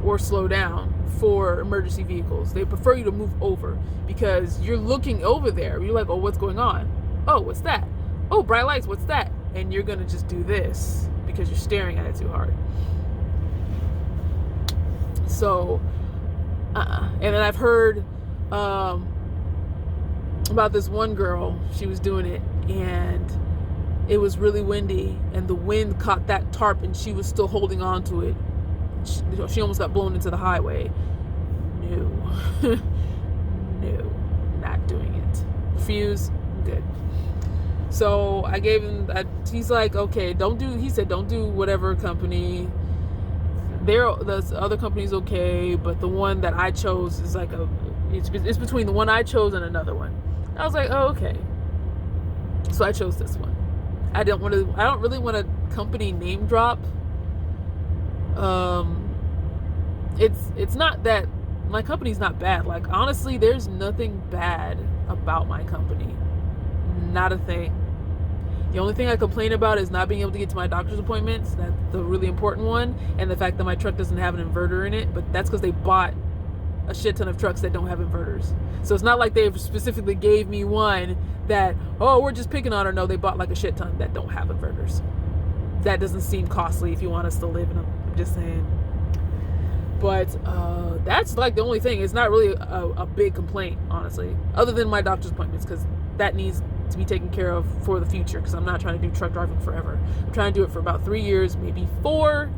or slow down for emergency vehicles. They prefer you to move over because you're looking over there. You're like, oh, what's going on? Oh, what's that? Oh, bright lights, what's that? And you're going to just do this because you're staring at it too hard. So, and then I've heard about this one girl. She was doing it, and it was really windy, and the wind caught that tarp, and she was still holding on to it. She almost got blown into the highway. No. No, not doing it. Refuse. Good. So I gave him, he's like, okay, he said, don't do whatever company. The other company's okay, but the one that I chose is like it's between the one I chose and another one. I was like, oh, okay. So I chose this one. I don't really want a company name drop. It's not that my company's not bad. Like, honestly, there's nothing bad about my company. Not a thing. The only thing I complain about is not being able to get to my doctor's appointments. That's the really important one. And the fact that my truck doesn't have an inverter in it. But that's because they bought a shit ton of trucks that don't have inverters. So it's not like they specifically gave me one that, oh, we're just picking on her. No, they bought like a shit ton that don't have inverters. That doesn't seem costly if you want us to live in them. I'm just saying. But that's like the only thing. It's not really a big complaint, honestly, other than my doctor's appointments, because that needs to be taken care of for the future, because I'm not trying to do truck driving forever. I'm trying to do it for about 3 years, maybe 4.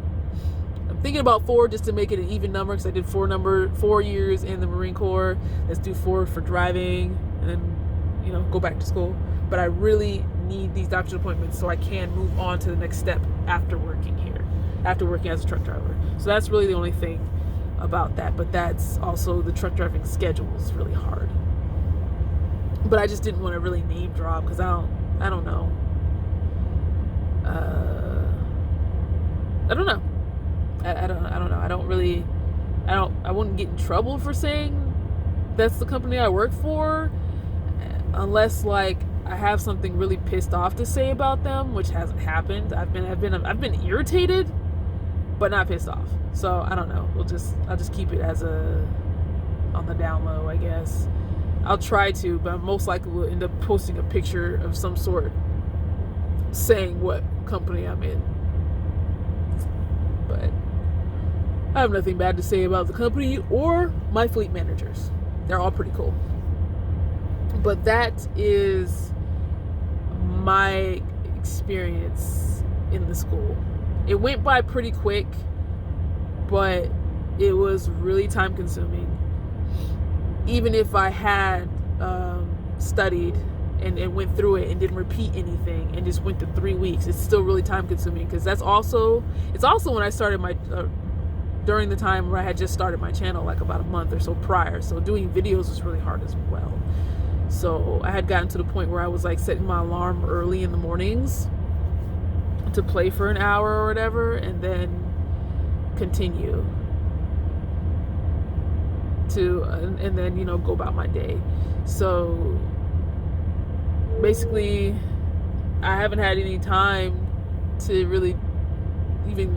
I'm thinking about 4 just to make it an even number, because I did 4 years in the Marine Corps. Let's do 4 for driving, and then go back to school. But I really need these doctor's appointments so I can move on to the next step after working here, after working as a truck driver. So that's really the only thing about that. But that's also, the truck driving schedule is really hard. But I just didn't want to really name drop, because I don't know. I don't know. I don't know. I wouldn't get in trouble for saying that's the company I work for, unless like I have something really pissed off to say about them, which hasn't happened. I've been irritated, but not pissed off. So I don't know. I'll just keep it as on the down low, I guess. I'll try to, but I most likely will end up posting a picture of some sort saying what company I'm in. But I have nothing bad to say about the company or my fleet managers. They're all pretty cool. But that is my experience in the school. It went by pretty quick, but it was really time consuming. Even if I had studied and went through it and didn't repeat anything and just went to 3 weeks, it's still really time consuming, because it's also when I started my during the time where I had just started my channel, like about a month or so prior. So doing videos was really hard as well. So I had gotten to the point where I was like setting my alarm early in the mornings to play for an hour or whatever, and then continue to and then go about my day. So basically I haven't had any time to really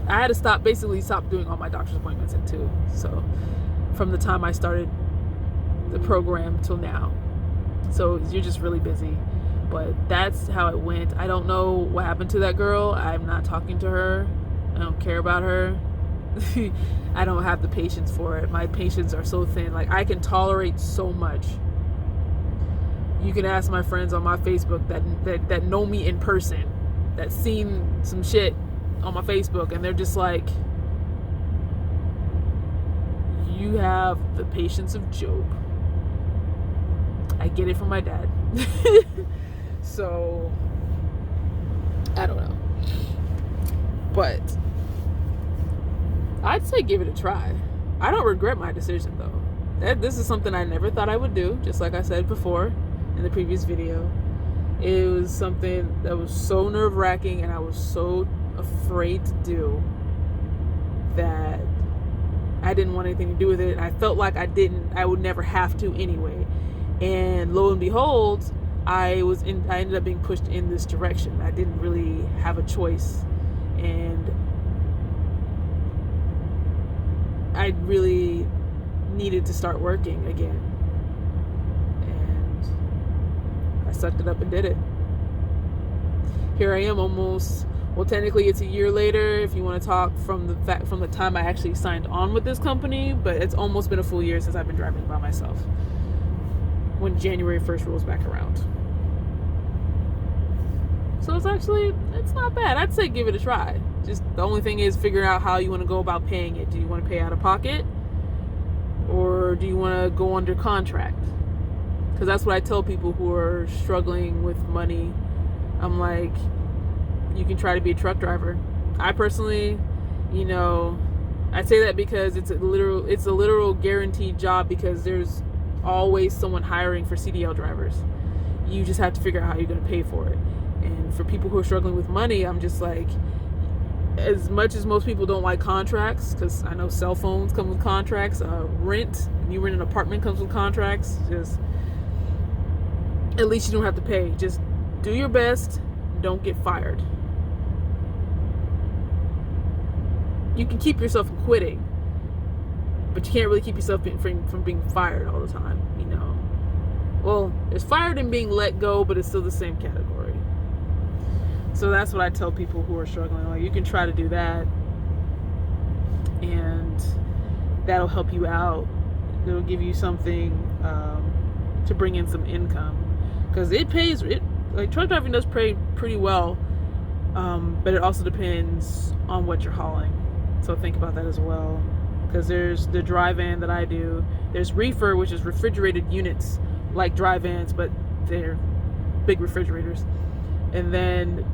I had to basically stop doing all my doctor's appointments at 2. So from the time I started the program till now. So you're just really busy. But that's how it went. I don't know what happened to that girl. I'm not talking to her. I don't care about her. I don't have the patience for it. My patience are so thin. Like, I can tolerate so much. You can ask my friends on my Facebook that know me in person, that seen some shit on my Facebook, and they're just like, you have the patience of Job. I get it from my dad. So I don't know, but I'd say give it a try. I don't regret my decision though. This is something I never thought I would do, just like I said before in the previous video. It was something that was so nerve-wracking and I was so afraid to do that I didn't want anything to do with it. I felt like I would never have to anyway. And lo and behold, I ended up being pushed in this direction. I didn't really have a choice, and I really needed to start working again. And I sucked it up and did it. Here I am technically it's a year later if you want to talk from the time I actually signed on with this company, but it's almost been a full year since I've been driving by myself, when January 1st rolls back around. So it's not bad. I'd say give it a try. Just the only thing is figuring out how you want to go about paying it. Do you want to pay out of pocket, or do you want to go under contract? Because that's what I tell people who are struggling with money. I'm like, you can try to be a truck driver. I personally, I say that because it's a literal guaranteed job, because there's always someone hiring for CDL drivers. You just have to figure out how you're going to pay for it. And for people who are struggling with money, I'm just like, as much as most people don't like contracts, because I know cell phones come with contracts, when you rent an apartment comes with contracts, just at least you don't have to pay. Just do your best, don't get fired. You can keep yourself from quitting, but you can't really keep yourself from being fired all the time, Well, there's fired and being let go, but it's still the same category. So that's what I tell people who are struggling. Like, you can try to do that, and that'll help you out. It'll give you something to bring in some income, because it pays. Truck driving does pay pretty well, but it also depends on what you're hauling. So think about that as well. Because there's the dry van that I do. There's reefer, which is refrigerated units, like dry vans, but they're big refrigerators. And then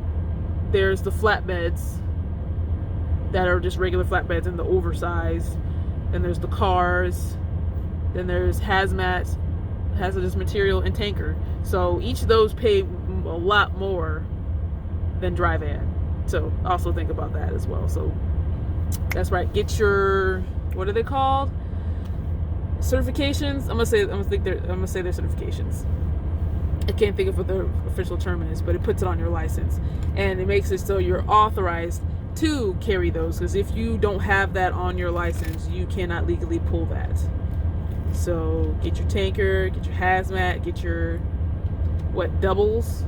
there's the flatbeds that are just regular flatbeds and the oversized. Then there's the cars. Then there's hazmat, hazardous material, and tanker. So each of those pay a lot more than dry van. So also think about that as well. So that's right. Get your, what are they called? Certifications. I'm gonna say they're certifications. I can't think of what the official term is, but it puts it on your license, and it makes it so you're authorized to carry those. Because if you don't have that on your license, you cannot legally pull that. So get your tanker, get your hazmat, get your doubles.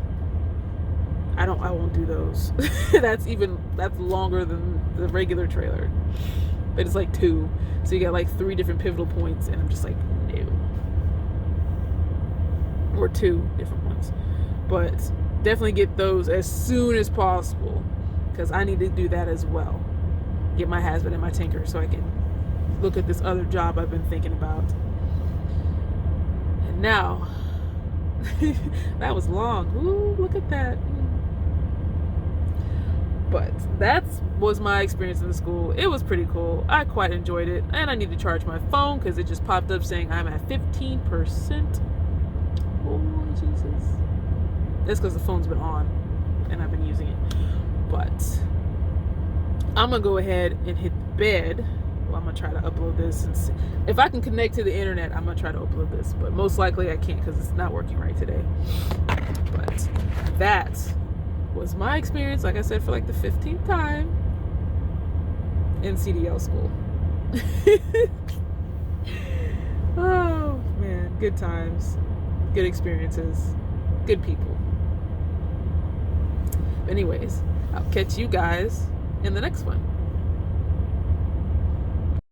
I won't do those. that's longer than the regular trailer, but it's like 2, so you got like 3 different pivotal points, and I'm just like, no, or 2 different ones. But definitely get those as soon as possible, because I need to do that as well. Get my hazmat and my tanker so I can look at this other job I've been thinking about. And now that was long. Ooh, look at that. But that was my experience in the school. It was pretty cool. I quite enjoyed it. And I need to charge my phone because it just popped up saying I'm at 15%. Oh, Jesus. That's because the phone's been on and I've been using it. But I'm going to go ahead and hit the bed. Well, I'm going to try to upload this. And see. If I can connect to the internet, I'm going to try to upload this. But most likely I can't because it's not working right today. But that was my experience, like I said, for like the 15th time in CDL school. Oh man, good times, good experiences, good people. Anyways, I'll catch you guys in the next one.